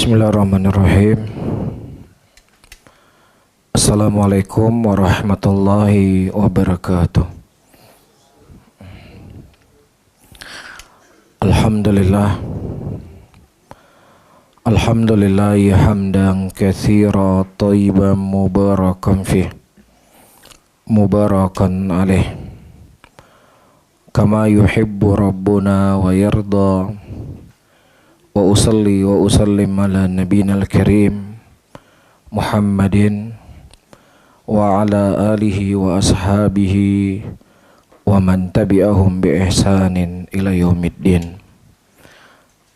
Bismillahirrahmanirrahim. Assalamualaikum warahmatullahi wabarakatuh. Alhamdulillah. Alhamdulillah hamdan katsira thayyiban mubarakan fih. Mubarakan alaih. Kama yuhibbu rabbuna wa yarda. Wa usalli wa usallim ala nabiyina al-karim Muhammadin wa ala alihi wa ashabihi wa man tabi'ahum bi ihsanin ila yaumiddin.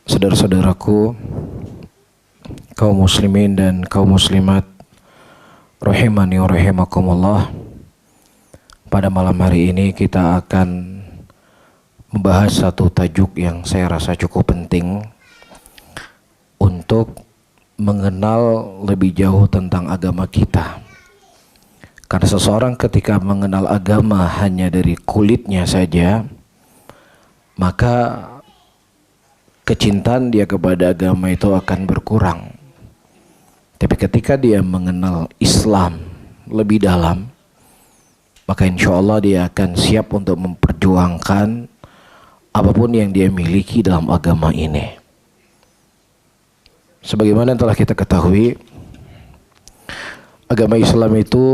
Saudara-saudaraku, kaum muslimin dan kaum muslimat rahimani wa rahimakumullah, pada malam hari ini kita akan membahas satu tajuk yang saya rasa cukup penting untuk mengenal lebih jauh tentang agama kita. Karena seseorang ketika mengenal agama hanya dari kulitnya saja, maka kecintaan dia kepada agama itu akan berkurang. Tapi ketika dia mengenal Islam lebih dalam, maka insya Allah dia akan siap untuk memperjuangkan apapun yang dia miliki dalam agama ini. Sebagaimana telah kita ketahui, agama Islam itu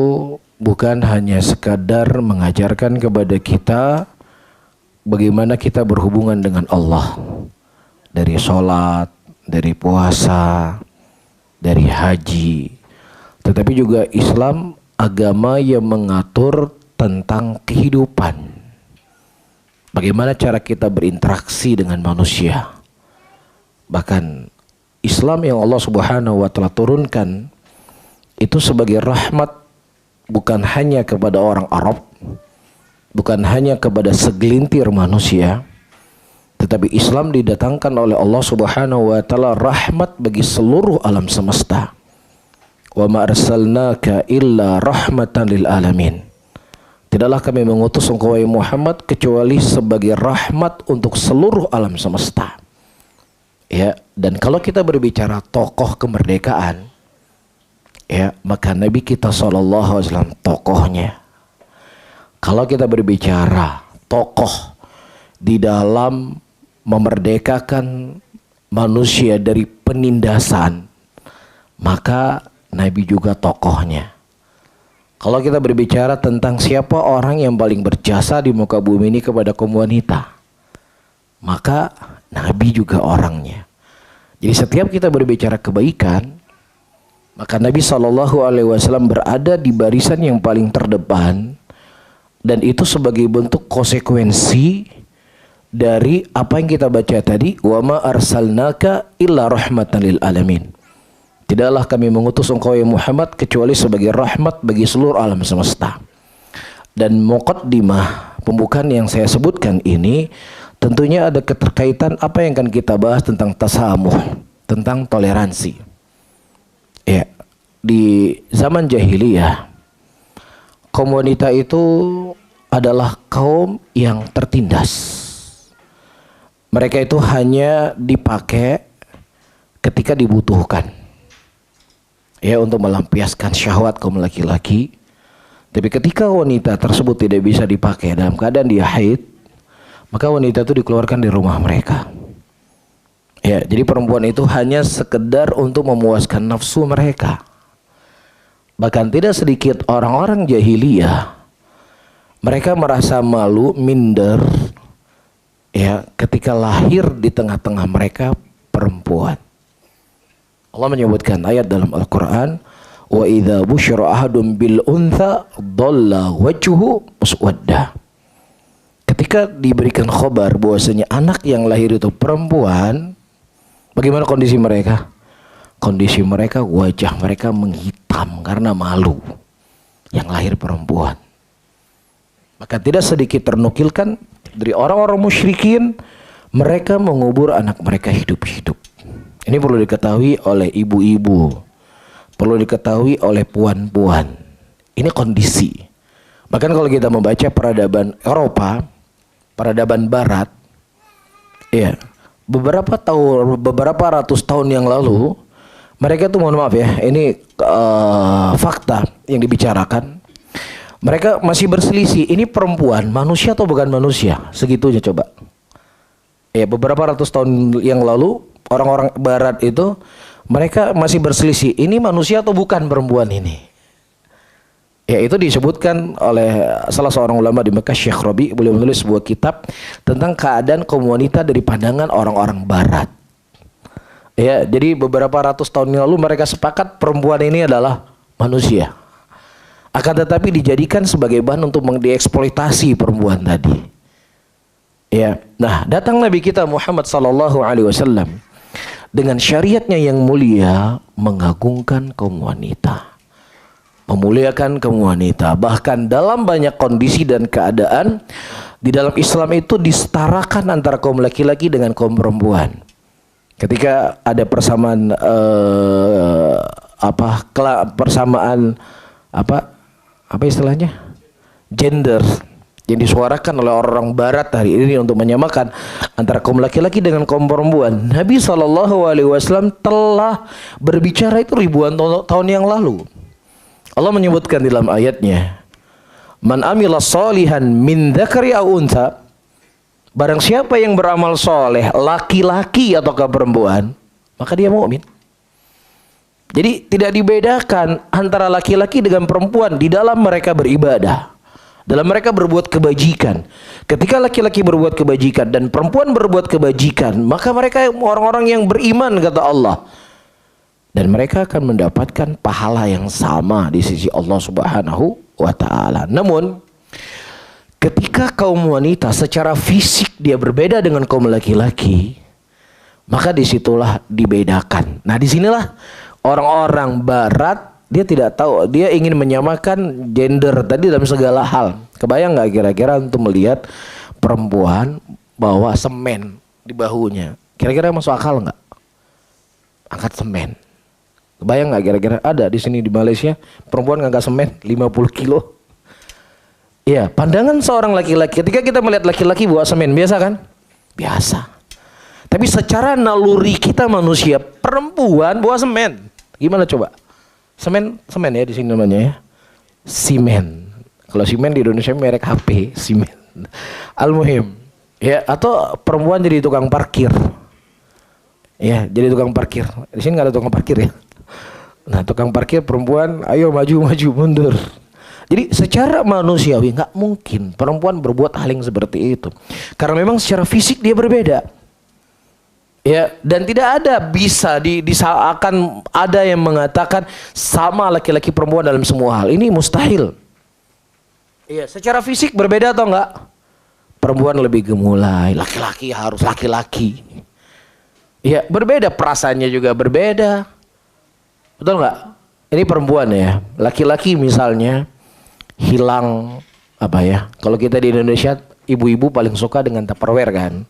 bukan hanya sekadar mengajarkan kepada kita bagaimana kita berhubungan dengan Allah, dari sholat, dari puasa, dari haji, tetapi juga Islam agama yang mengatur tentang kehidupan, bagaimana cara kita berinteraksi dengan manusia. Bahkan Islam yang Allah Subhanahu wa Ta'ala turunkan itu sebagai rahmat bukan hanya kepada orang Arab, bukan hanya kepada segelintir manusia, tetapi Islam didatangkan oleh Allah Subhanahu wa Ta'ala rahmat bagi seluruh alam semesta. Wa ma arsalnaka illa rahmatan lil alamin. Tidaklah kami mengutus engkau wahai Muhammad kecuali sebagai rahmat untuk seluruh alam semesta. Ya, dan kalau kita berbicara tokoh kemerdekaan, ya, maka Nabi kita SAW tokohnya. Kalau kita berbicara tokoh di dalam memerdekakan manusia dari penindasan, maka Nabi juga tokohnya. Kalau kita berbicara tentang siapa orang yang paling berjasa di muka bumi ini kepada kaum wanita, maka Nabi juga orangnya. Jadi setiap kita berbicara kebaikan, maka Nabi SAW berada di barisan yang paling terdepan, dan itu sebagai bentuk konsekuensi dari apa yang kita baca tadi, wa ma arsalnaka illa rahmatan lil alamin. Tidaklah kami mengutus engkau ya Muhammad kecuali sebagai rahmat bagi seluruh alam semesta. Dan muqaddimah pembukaan yang saya sebutkan ini tentunya ada keterkaitan apa yang akan kita bahas tentang tasamuh, tentang toleransi. Ya, di zaman jahiliyah, kaum wanita itu adalah kaum yang tertindas. Mereka itu hanya dipakai ketika dibutuhkan, ya, untuk melampiaskan syahwat kaum laki-laki. Tapi ketika wanita tersebut tidak bisa dipakai dalam keadaan dia haid, maka wanita itu dikeluarkan dari rumah mereka. Ya, jadi perempuan itu hanya sekedar untuk memuaskan nafsu mereka. Bahkan tidak sedikit orang-orang jahiliyah, mereka merasa malu, minder, ya, ketika lahir di tengah-tengah mereka perempuan. Allah menyebutkan ayat dalam Al-Quran, wa idza busyira ahadun bil untha dhalla wajhuhu muswadda. Ketika diberikan khabar bahwasanya anak yang lahir itu perempuan, bagaimana kondisi mereka? Kondisi mereka, wajah mereka menghitam karena malu yang lahir perempuan. Maka tidak sedikit ternukilkan dari orang-orang musyrikin, mereka mengubur anak mereka hidup-hidup. Ini perlu diketahui oleh ibu-ibu, perlu diketahui oleh puan-puan. Ini kondisi. Bahkan kalau kita membaca peradaban Eropa, peradaban Barat, ya, beberapa ratus tahun yang lalu Mereka tuh mohon maaf ya, ini fakta yang dibicarakan. Mereka masih berselisih, ini perempuan manusia atau bukan manusia, segitunya coba. Ya, beberapa ratus tahun yang lalu orang-orang barat itu mereka masih berselisih, ini manusia atau bukan perempuan ini. Ya, itu disebutkan oleh salah seorang ulama di Mekah, Syekh Rabi, beliau menulis sebuah kitab tentang keadaan kaum wanita dari pandangan orang-orang barat. Ya, jadi beberapa ratus tahun yang lalu mereka sepakat perempuan ini adalah manusia. Akan tetapi dijadikan sebagai bahan untuk mengdieksploitasi perempuan tadi. Ya, nah datang Nabi kita Muhammad sallallahu alaihi wasallam dengan syariatnya yang mulia, mengagungkan kaum wanita, memuliakan kaum wanita. Bahkan dalam banyak kondisi dan keadaan di dalam Islam itu disetarakan antara kaum laki-laki dengan kaum perempuan. Ketika ada persamaan apa istilahnya, gender yang disuarakan oleh orang Barat hari ini untuk menyamakan antara kaum laki-laki dengan kaum perempuan, Nabi SAW telah berbicara itu ribuan tahun yang lalu. Allah menyebutkan di dalam ayatnya, man amila salihan min dzakari aw untha, barang siapa yang beramal soleh, laki-laki ataukah perempuan, maka dia mukmin. Jadi tidak dibedakan antara laki-laki dengan perempuan di dalam mereka beribadah, dalam mereka berbuat kebajikan. Ketika laki-laki berbuat kebajikan dan perempuan berbuat kebajikan, maka mereka orang-orang yang beriman, kata Allah. Dan mereka akan mendapatkan pahala yang sama di sisi Allah Subhanahu wa ta'ala. Namun ketika kaum wanita secara fisik dia berbeda dengan kaum laki-laki, maka disitulah dibedakan. Nah, disinilah orang-orang Barat dia tidak tahu, dia ingin menyamakan gender tadi dalam segala hal. Kebayang nggak kira-kira untuk melihat perempuan bawa semen di bahunya? Kira-kira masuk akal nggak? Angkat semen. Kebayang nggak kira-kira ada di sini di Malaysia perempuan ngangkat semen 50 kilo? Iya, pandangan seorang laki-laki, ketika kita melihat laki-laki bawa semen, biasa kan? Biasa. Tapi secara naluri kita manusia, perempuan bawa semen. Gimana coba? Semen ya di sini namanya ya. Simen. Kalau simen di Indonesia merek HP, simen. Al-muhim. Ya, atau perempuan jadi tukang parkir. Ya, jadi tukang parkir. Di sini nggak ada tukang parkir ya. Nah, tukang parkir perempuan, ayo maju mundur. Jadi secara manusiawi nggak mungkin perempuan berbuat hal yang seperti itu, karena memang secara fisik dia berbeda. Ya, dan tidak ada bisa akan ada yang mengatakan sama laki-laki perempuan dalam semua hal. Ini mustahil. Iya, secara fisik berbeda atau enggak? Perempuan lebih gemulai, laki-laki harus laki-laki. Iya, berbeda, perasaannya juga berbeda. Betul nggak? Ini perempuan ya. Laki-laki misalnya hilang apa ya? Kalau kita di Indonesia, ibu-ibu paling suka dengan Tupperware kan?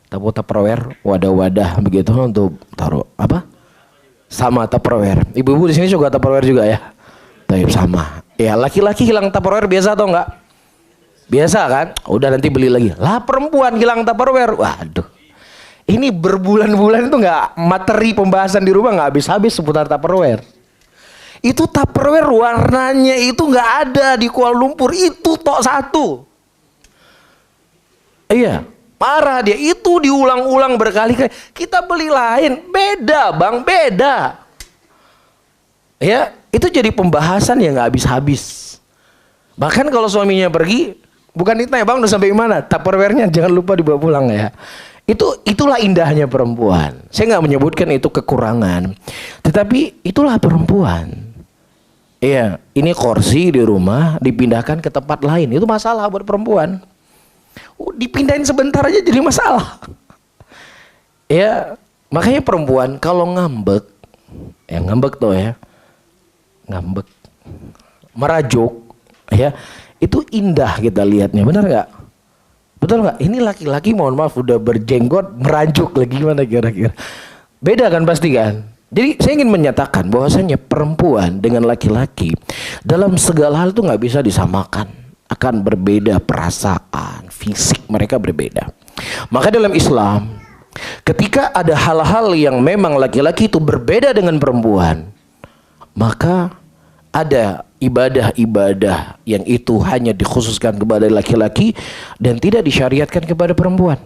Tupperware, wadah-wadah begitu untuk taruh apa? Sama Tupperware. Ibu-ibu di sini suka Tupperware juga ya? Tapi sama. Ya, laki-laki hilang Tupperware biasa atau enggak? Biasa kan? Udah nanti beli lagi. Lah perempuan hilang Tupperware. Waduh. Ini berbulan-bulan itu nggak, materi pembahasan di rumah nggak habis-habis seputar Tupperware. Itu Tupperware warnanya itu nggak ada di Kuala Lumpur, itu tok satu. Iya, parah dia, itu diulang-ulang berkali-kali. Kita beli lain, beda bang, beda. Ya, itu jadi pembahasan yang nggak habis-habis. Bahkan kalau suaminya pergi, bukan ditanya bang udah sampai mana, Tupperware-nya jangan lupa dibawa pulang ya. Itulah indahnya perempuan. Saya nggak menyebutkan itu kekurangan, tetapi itulah perempuan. Iya, ini kursi di rumah dipindahkan ke tempat lain, itu masalah buat perempuan. Dipindahin sebentar aja jadi masalah. Ya, makanya perempuan kalau ngambek, ya ngambek tuh ya, ngambek, merajuk, ya itu indah kita lihatnya, benar nggak? Betul nggak? Ini laki-laki mohon maaf udah berjenggot merajuk lagi, gimana kira-kira? Beda kan pasti kan? Jadi saya ingin menyatakan bahwasanya perempuan dengan laki-laki dalam segala hal itu nggak bisa disamakan. Akan berbeda perasaan, fisik mereka berbeda. Maka dalam Islam Ketika ada hal-hal yang memang laki-laki itu berbeda dengan perempuan, maka ada ibadah-ibadah yang itu hanya dikhususkan kepada laki-laki dan tidak disyariatkan kepada perempuan.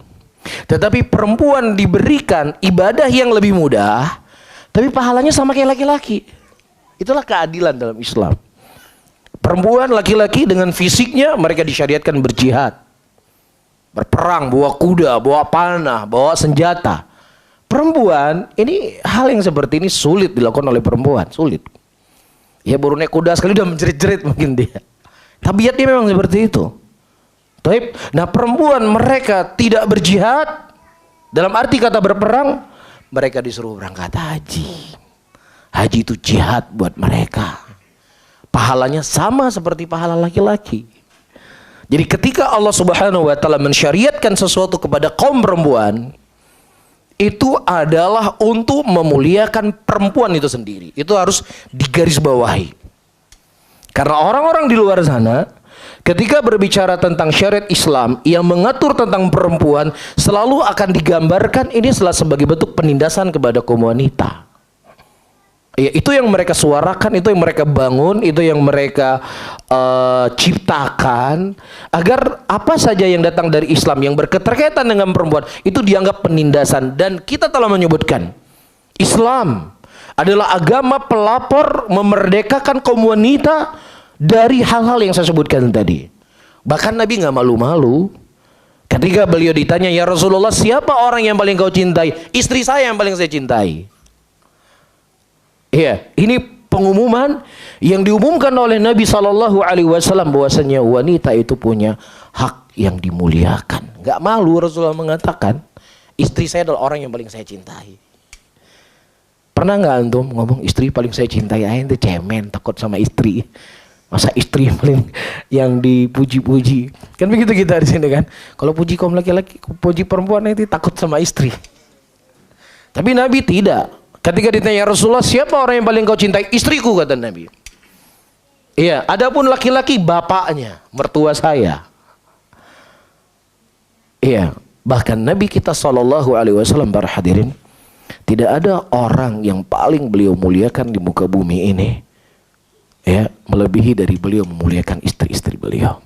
Tetapi perempuan diberikan ibadah yang lebih mudah, tapi pahalanya sama kayak laki-laki. Itulah keadilan dalam Islam. Perempuan, laki-laki dengan fisiknya mereka disyariatkan berjihad, berperang, bawa kuda, bawa panah, bawa senjata. Perempuan, ini hal yang seperti ini sulit dilakukan oleh perempuan, sulit. Ya baru naik kuda sekali udah menjerit-jerit mungkin dia. Tabiatnya memang seperti itu. Nah perempuan mereka tidak berjihad, dalam arti kata berperang, mereka disuruh berangkat haji. Haji itu jihad buat mereka. Pahalanya sama seperti pahala laki-laki. Jadi ketika Allah Subhanahu wa taala mensyariatkan sesuatu kepada kaum perempuan, itu adalah untuk memuliakan perempuan itu sendiri. Itu harus digarisbawahi. Karena orang-orang di luar sana ketika berbicara tentang syariat Islam yang mengatur tentang perempuan, selalu akan digambarkan ini sebagai bentuk penindasan kepada kaum wanita. Ya, itu yang mereka suarakan, itu yang mereka bangun, itu yang mereka ciptakan agar apa saja yang datang dari Islam yang berketerkaitan dengan perempuan itu dianggap penindasan. Dan kita telah menyebutkan Islam adalah agama pelapor memerdekakan kaum wanita dari hal-hal yang saya sebutkan tadi. Bahkan Nabi nggak malu-malu ketika beliau ditanya, ya Rasulullah, siapa orang yang paling kau cintai? Istri saya yang paling saya cintai. Iya, ini pengumuman yang diumumkan oleh Nabi SAW bahwasanya wanita itu punya hak yang dimuliakan. Gak malu Rasulullah mengatakan, istri saya adalah orang yang paling saya cintai. Pernah nggak antum ngomong istri paling saya cintai? Itu cemen, takut sama istri. Masa istri paling yang dipuji-puji? Kan begitu kita di sini kan. Kalau puji kaum laki-laki, puji perempuan itu takut sama istri. Tapi Nabi tidak. Ketika ditanya Rasulullah, siapa orang yang paling kau cintai? Istriku, kata Nabi. Iya, adapun laki-laki bapaknya, mertua saya. Iya, bahkan Nabi kita SAW para hadirin, tidak ada orang yang paling beliau muliakan di muka bumi ini, ya, melebihi dari beliau memuliakan istri-istri beliau.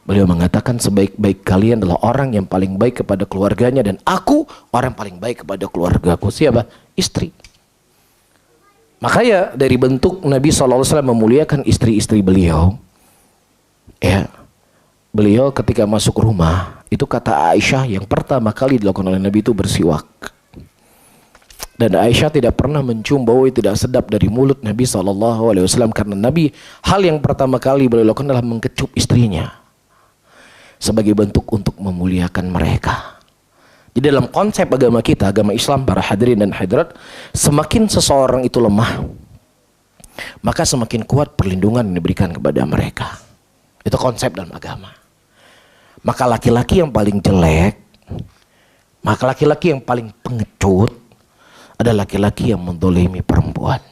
Beliau mengatakan sebaik-baik kalian adalah orang yang paling baik kepada keluarganya, dan aku orang paling baik kepada keluargaku. Siapa? Istri. Makanya dari bentuk Nabi SAW memuliakan istri-istri beliau, ya, beliau ketika masuk rumah, itu kata Aisyah yang pertama kali dilakukan oleh Nabi itu bersiwak. Dan Aisyah tidak pernah mencium bau yang tidak sedap dari mulut Nabi SAW, karena Nabi hal yang pertama kali beliau lakukan adalah mengecup istrinya sebagai bentuk untuk memuliakan mereka. Jadi dalam konsep agama kita, agama Islam para hadirin dan hadirat, semakin seseorang itu lemah, maka semakin kuat perlindungan yang diberikan kepada mereka. Itu konsep dalam agama. Maka laki-laki yang paling jelek, maka laki-laki yang paling pengecut adalah laki-laki yang mendolimi perempuan,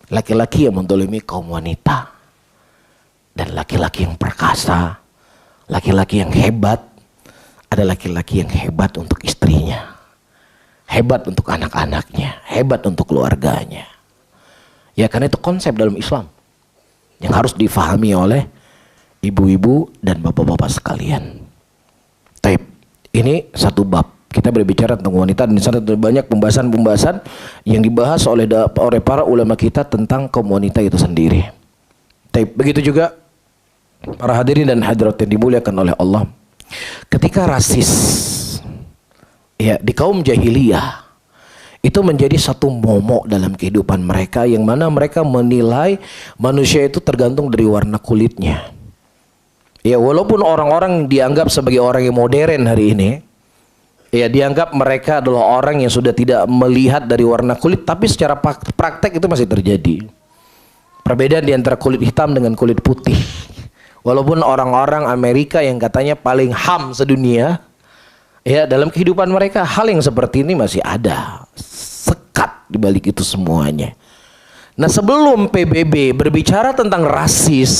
laki-laki yang mendolimi kaum wanita. Dan laki-laki yang perkasa, laki-laki yang hebat adalah laki-laki yang hebat untuk istrinya, hebat untuk anak-anaknya, hebat untuk keluarganya. Ya, karena itu konsep dalam Islam yang harus difahami oleh ibu-ibu dan bapak-bapak sekalian. Taib, ini satu bab. Kita berbicara tentang wanita, dan di sana banyak pembahasan-pembahasan yang dibahas oleh para ulama kita tentang kaum wanita itu sendiri. Taib, begitu juga para hadirin dan hadirat yang dimuliakan oleh Allah, ketika rasis, ya, di kaum jahiliyah itu menjadi satu momok dalam kehidupan mereka, yang mana mereka menilai manusia itu tergantung dari warna kulitnya. Ya, walaupun orang-orang dianggap sebagai orang yang modern hari ini, ya, dianggap mereka adalah orang yang sudah tidak melihat dari warna kulit, tapi secara praktek itu masih terjadi perbedaan di antara kulit hitam dengan kulit putih. Walaupun orang-orang Amerika yang katanya paling HAM sedunia, ya, dalam kehidupan mereka hal yang seperti ini masih ada, sekat di balik itu semuanya. Nah, sebelum PBB berbicara tentang rasis,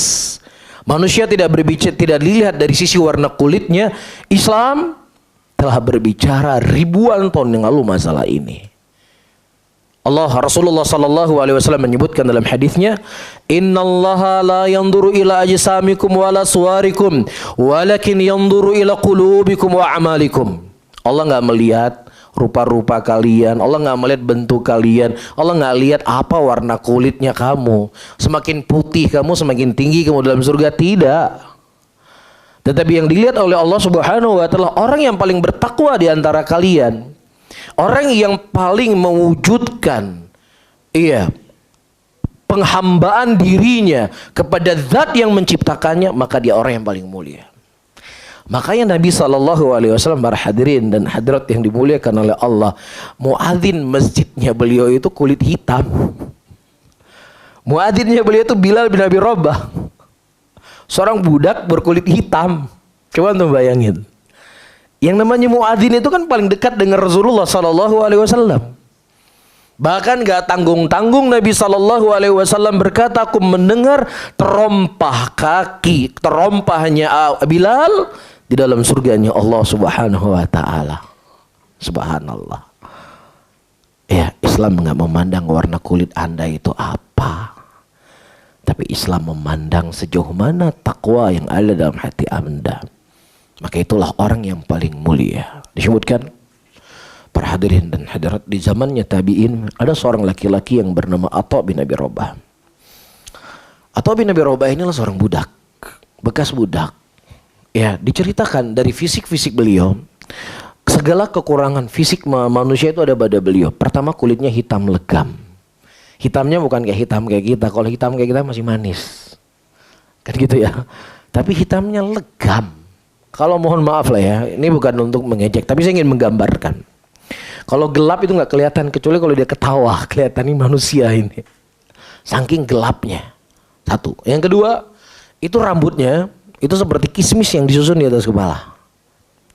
manusia tidak dilihat dari sisi warna kulitnya, Islam telah berbicara ribuan tahun yang lalu masalah ini. Rasulullah sallallahu alaihi wasallam menyebutkan dalam hadisnya, "Innallaha la yanzuru ila ajsamikum wala suwarikum, walakin yanzuru ila qulubikum wa a'malikum." Allah enggak melihat rupa-rupa kalian, Allah enggak melihat bentuk kalian, Allah enggak lihat apa warna kulitnya kamu. Semakin putih kamu, semakin tinggi kamu dalam surga, tidak. Tetapi yang dilihat oleh Allah Subhanahu wa taala orang yang paling bertakwa di antara kalian. Orang yang paling mewujudkan penghambaan dirinya kepada zat yang menciptakannya, maka dia orang yang paling mulia. Makanya Nabi SAW, para hadirin dan hadirat yang dimuliakan oleh Allah, muadzin masjidnya beliau itu kulit hitam. Muadzinnya beliau itu Bilal bin Abi Rabah, seorang budak berkulit hitam. Coba tuh bayangin. Yang namanya muadzin itu kan paling dekat dengan Rasulullah SAW. Bahkan gak tanggung-tanggung Nabi SAW berkata, aku mendengar terompahnya Bilal di dalam surganya Allah Subhanahu wa taala. Subhanallah. Ya, Islam gak memandang warna kulit Anda itu apa, tapi Islam memandang sejauh mana takwa yang ada dalam hati Anda. Maka itulah orang yang paling mulia. Disebutkan, para hadirin dan hadirat, di zamannya tabi'in ada seorang laki-laki yang bernama Atha bin Abi Rabah. Atha bin Abi Rabah inilah seorang budak, bekas budak. Ya, diceritakan dari fisik-fisik beliau, segala kekurangan fisik manusia itu ada pada beliau. Pertama, kulitnya hitam legam. Hitamnya bukan kayak hitam kayak kita. Kalau hitam kayak kita masih manis, kan gitu ya. Tapi hitamnya legam. Kalau mohon maaf lah ya, ini bukan untuk mengejek, tapi saya ingin menggambarkan. Kalau gelap itu nggak kelihatan, kecuali kalau dia ketawa, kelihatan ini manusia ini. Saking gelapnya. Satu. Yang kedua, itu rambutnya itu seperti kismis yang disusun di atas kepala.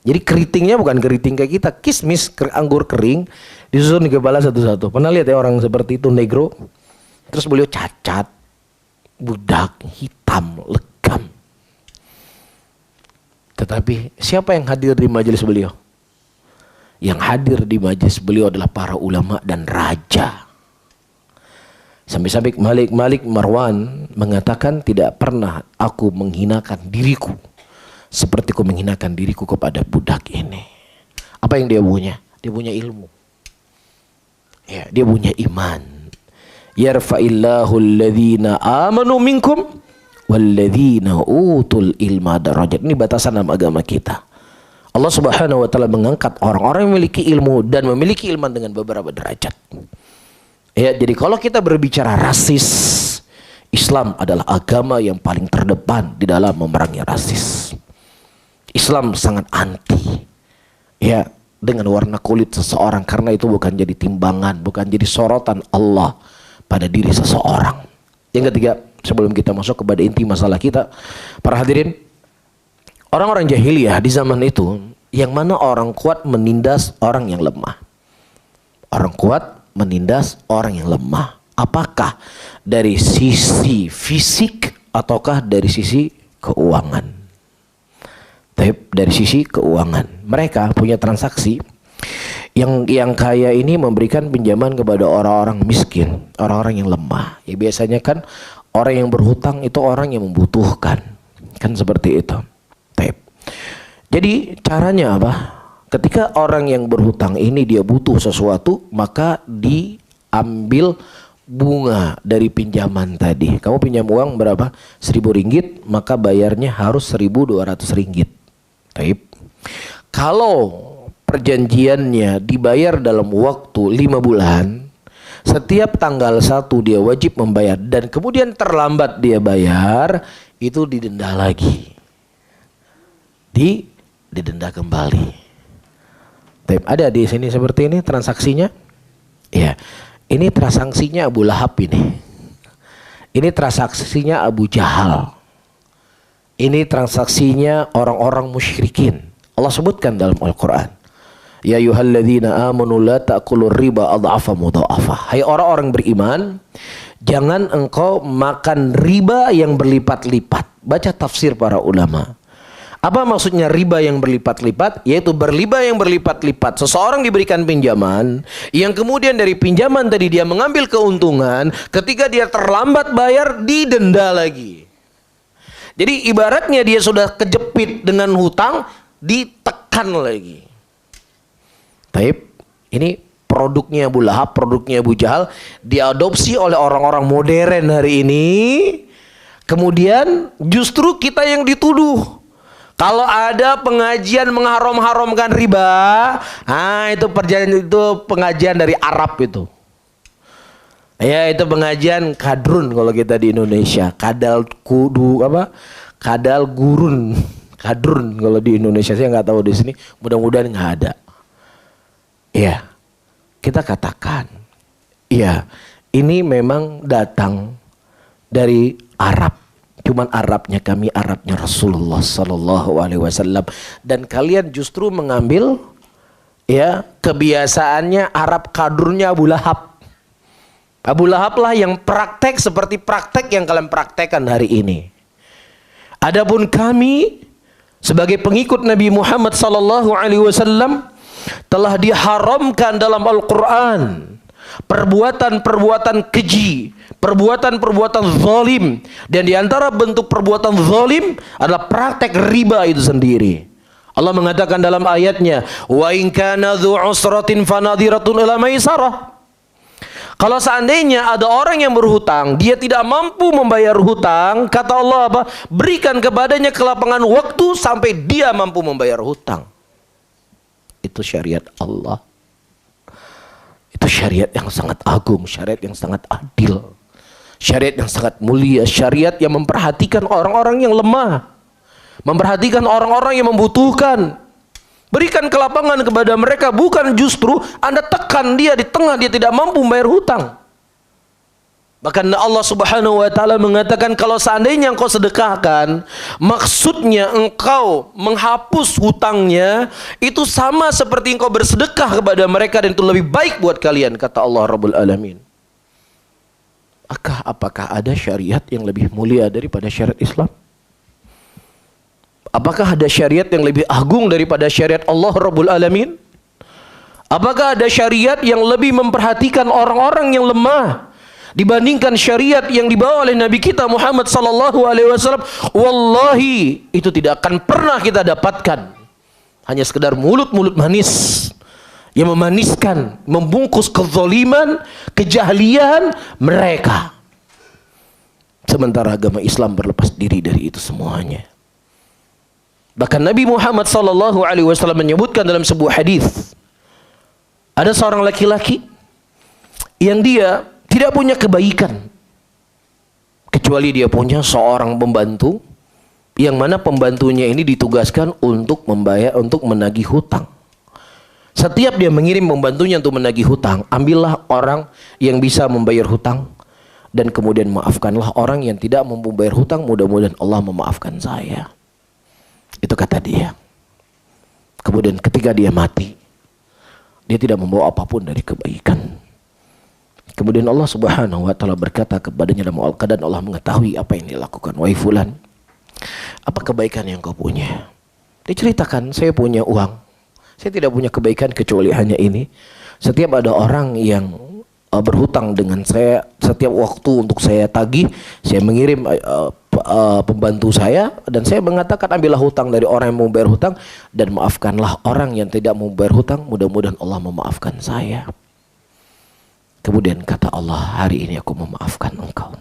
Jadi keritingnya bukan keriting kayak kita, kismis, anggur kering disusun di kepala satu-satu. Pernah lihat ya orang seperti itu, negro? Terus beliau cacat, budak, hitam, legam. Tetapi siapa yang hadir di majelis beliau? Yang hadir di majelis beliau adalah para ulama dan raja. Sampai-sampai Malik Marwan mengatakan, tidak pernah aku menghinakan diriku seperti ku menghinakan diriku kepada budak ini. Apa yang dia punya? Dia punya ilmu. Ya, dia punya iman. Yarfa'illahu alladhina amanu minkum walladzina utul ilma darajat. Ini batasan dalam agama kita. Allah Subhanahu wa taala mengangkat orang-orang yang memiliki ilmu dan memiliki ilmu dengan beberapa derajat. Ya, jadi kalau kita berbicara rasis, Islam adalah agama yang paling terdepan di dalam memerangi rasis. Islam sangat anti ya dengan warna kulit seseorang, karena itu bukan jadi timbangan, bukan jadi sorotan Allah pada diri seseorang. Yang ketiga, sebelum kita masuk kepada inti masalah kita, para hadirin, orang-orang jahiliyah di zaman itu, yang mana orang kuat menindas orang yang lemah. Orang kuat menindas orang yang lemah. Apakah dari sisi fisik ataukah dari sisi keuangan? Dari sisi keuangan, mereka punya transaksi. Yang kaya ini memberikan pinjaman kepada orang-orang miskin, orang-orang yang lemah. Ya biasanya kan orang yang berhutang itu orang yang membutuhkan, kan seperti itu. Jadi caranya apa? Ketika orang yang berhutang ini dia butuh sesuatu, maka diambil bunga dari pinjaman tadi. Kamu pinjam uang berapa? 1.000 ringgit, maka bayarnya harus 1.200 ringgit. Kalau perjanjiannya dibayar dalam waktu 5 bulan, setiap tanggal 1 dia wajib membayar, dan kemudian terlambat dia bayar, itu didenda lagi. Didenda kembali. Ada di sini seperti ini transaksinya. Ya, ini transaksinya Abu Lahab ini. Ini transaksinya Abu Jahal. Ini transaksinya orang-orang musyrikin. Allah sebutkan dalam Al-Quran, ya ayyuhalladzina amanu la ta'kulur riba adhafa mudha'afa. Hai orang-orang beriman, jangan engkau makan riba yang berlipat-lipat. Baca tafsir para ulama. Apa maksudnya riba yang berlipat-lipat? Yaitu berriba yang berlipat-lipat. Seseorang diberikan pinjaman, yang kemudian dari pinjaman tadi dia mengambil keuntungan, ketika dia terlambat bayar, didenda lagi. Jadi ibaratnya dia sudah kejepit dengan hutang, ditekan lagi. Taib, ini produknya Abu Lahab, produknya Abu Jahal, diadopsi oleh orang-orang modern hari ini. Kemudian justru kita yang dituduh. Kalau ada pengajian mengharam-haramkan riba, itu perjanjian, itu pengajian dari Arab itu. Ya, itu pengajian kadrun kalau kita di Indonesia. Kadal kudu apa? Kadal gurun. Kadrun kalau di Indonesia, saya nggak tahu di sini. Mudah-mudahan nggak ada. Ya, kita katakan, ya, ini memang datang dari Arab. Cuman Arabnya kami, Arabnya Rasulullah Sallallahu Alaihi Wasallam. Dan kalian justru mengambil, ya, kebiasaannya Arab kadrunnya Abu Lahab. Abu Lahab lah yang praktek seperti praktek yang kalian praktekkan hari ini. Adapun kami sebagai pengikut Nabi Muhammad Sallallahu Alaihi Wasallam telah diharamkan dalam Al-Quran perbuatan-perbuatan keji, perbuatan-perbuatan zalim, dan diantara bentuk perbuatan zalim adalah praktek riba itu sendiri. Allah mengatakan dalam ayatnya, wa in kana dzu usratin fanadhiratun ila maisarah. Kalau seandainya ada orang yang berhutang, dia tidak mampu membayar hutang, kata Allah apa? Berikan kepadanya kelapangan waktu sampai dia mampu membayar hutang. Itu syariat Allah. Itu syariat yang sangat agung, syariat yang sangat adil, syariat yang sangat mulia, syariat yang memperhatikan orang-orang yang lemah, memperhatikan orang-orang yang membutuhkan. Berikan kelapangan kepada mereka, bukan justru Anda tekan dia di tengah dia tidak mampu membayar hutang. Bahkan Allah Subhanahu wa taala mengatakan, kalau seandainya engkau sedekahkan, maksudnya engkau menghapus hutangnya, itu sama seperti engkau bersedekah kepada mereka, dan itu lebih baik buat kalian, kata Allah Rabbul Alamin. Apakah ada syariat yang lebih mulia daripada syariat Islam? Apakah ada syariat yang lebih agung daripada syariat Allah Rabbul Alamin? Apakah ada syariat yang lebih memperhatikan orang-orang yang lemah dibandingkan syariat yang dibawa oleh Nabi kita Muhammad sallallahu alaihi wasallam? Wallahi, itu tidak akan pernah kita dapatkan. Hanya sekedar mulut-mulut manis yang memaniskan, membungkus kezaliman, kejahilian mereka. Sementara agama Islam berlepas diri dari itu semuanya. Bahkan Nabi Muhammad sallallahu alaihi wasallam menyebutkan dalam sebuah hadis, ada seorang laki-laki yang dia tidak punya kebaikan kecuali dia punya seorang pembantu, yang mana pembantunya ini ditugaskan untuk membayar, untuk menagih hutang. Setiap dia mengirim pembantunya untuk menagih hutang, ambillah orang yang bisa membayar hutang, dan kemudian maafkanlah orang yang tidak mampu membayar hutang, mudah-mudahan Allah memaafkan saya. Itu kata dia. Kemudian ketika dia mati, dia tidak membawa apapun dari kebaikan. Kemudian Allah Subhanahu wa taala berkata kepadanya dalam Al-Qadar, Allah mengetahui apa yang dilakukan. Wahai fulan, apa kebaikan yang kau punya? Dia ceritakan, saya punya uang, saya tidak punya kebaikan kecuali hanya ini. Setiap ada orang yang berhutang dengan saya, setiap waktu untuk saya tagih, saya mengirim pembantu saya, dan saya mengatakan ambillah hutang dari orang yang mau bayar hutang, dan maafkanlah orang yang tidak mau bayar hutang, mudah-mudahan Allah memaafkan saya. Kemudian kata Allah, hari ini aku memaafkan engkau.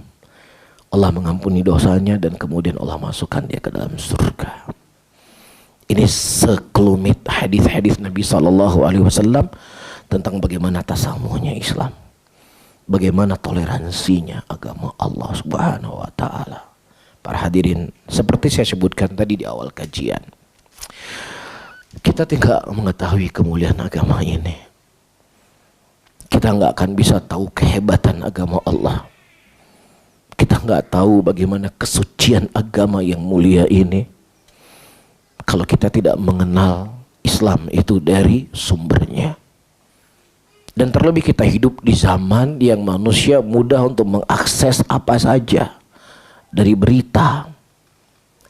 Allah mengampuni dosanya, dan kemudian Allah masukkan dia ke dalam surga. Ini sekelumit hadis-hadis Nabi Sallallahu Alaihi Wasallam tentang bagaimana tasamuhnya Islam, bagaimana toleransinya agama Allah Subhanahu Wa Taala. Para hadirin, seperti saya sebutkan tadi di awal kajian, kita tidak mengetahui kemuliaan agama ini. Kita nggak akan bisa tahu kehebatan agama Allah. Kita nggak tahu bagaimana kesucian agama yang mulia ini kalau kita tidak mengenal Islam itu dari sumbernya. Dan terlebih kita hidup di zaman yang manusia mudah untuk mengakses apa saja dari berita.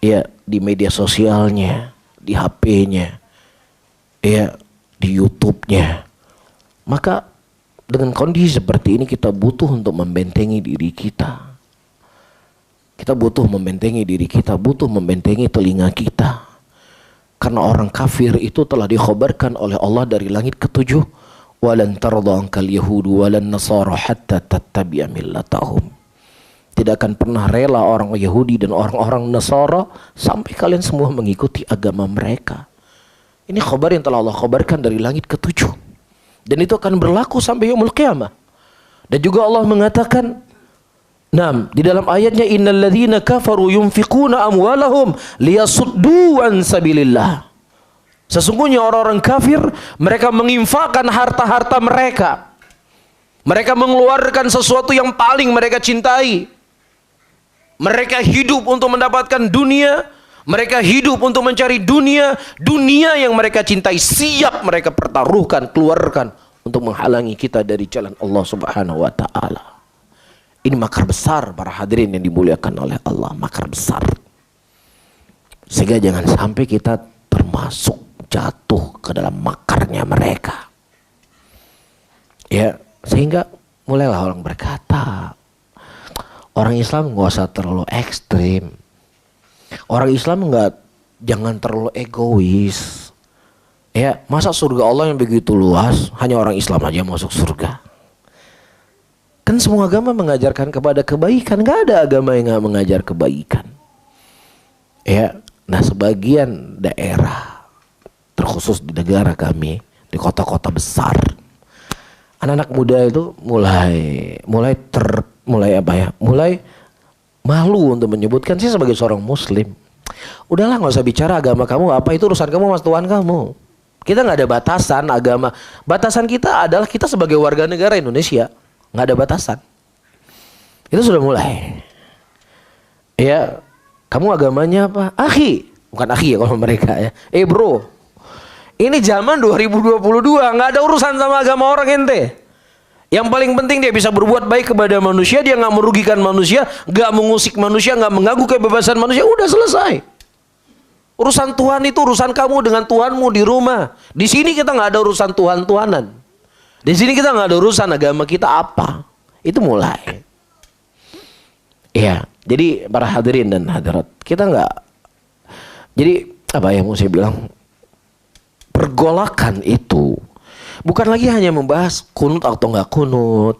Ya, di media sosialnya, di HP-nya, ya, di YouTube-nya. Maka dengan kondisi seperti ini kita butuh untuk membentengi diri kita. Kita butuh membentengi diri kita, butuh membentengi telinga kita. Karena orang kafir itu telah dikhabarkan oleh Allah dari langit ketujuh, walan tarda ankal yahudu walan nasara hatta tattabi'a millatahum. Tidak akan pernah rela orang Yahudi dan orang-orang Nasara sampai kalian semua mengikuti agama mereka. Ini khabar yang telah Allah khabarkan dari langit ketujuh. Dan itu akan berlaku sampai yaumul qiyamah. Dan juga Allah mengatakan, di dalam ayatnya, innalladzina kafaru yunfiquna amwalahum liyasuddu an sabilillah. Sesungguhnya orang-orang kafir, mereka menginfakkan harta-harta mereka. Mereka mengeluarkan sesuatu yang paling mereka cintai. Mereka hidup untuk mendapatkan dunia. Mereka hidup untuk mencari dunia. Dunia yang mereka cintai siap mereka pertaruhkan, keluarkan untuk menghalangi kita dari jalan Allah Subhanahu wa ta'ala. Ini makar besar para hadirin yang dimuliakan oleh Allah. Makar besar. Sehingga jangan sampai kita termasuk jatuh ke dalam makarnya mereka. Ya, sehingga mulailah orang berkata, orang Islam nggak usah terlalu ekstrim. Orang Islam jangan terlalu egois. Ya, masa surga Allah yang begitu luas, hanya orang Islam aja masuk surga? Kan semua agama mengajarkan kepada kebaikan, nggak ada agama yang nggak mengajar kebaikan. Ya, nah sebagian daerah, terkhusus di negara kami, di kota-kota besar, anak-anak muda itu mulai malu untuk menyebutkan sih sebagai seorang muslim. Udahlah, nggak usah bicara agama kamu apa, itu urusan kamu mas Tuhan kamu. Kita nggak ada batasan agama. Batasan kita adalah kita sebagai warga negara Indonesia, nggak ada batasan. Itu sudah mulai. Ya, kamu agamanya apa? Akhi, bukan akhi ya kalau mereka ya. Bro, ini zaman 2022, nggak ada urusan sama agama orang ente. Yang paling penting dia bisa berbuat baik kepada manusia, dia nggak merugikan manusia, nggak mengusik manusia, nggak mengganggu kebebasan manusia, udah selesai. Urusan Tuhan itu urusan kamu dengan Tuhanmu di rumah. Di sini kita nggak ada urusan Tuhan-Tuhanan. Di sini kita nggak ada urusan agama kita apa. Itu mulai. Ya, jadi para hadirin dan hadirat, kita nggak. Jadi apa yang mau saya bilang? Pergolakan itu bukan lagi hanya membahas kunut atau nggak kunut,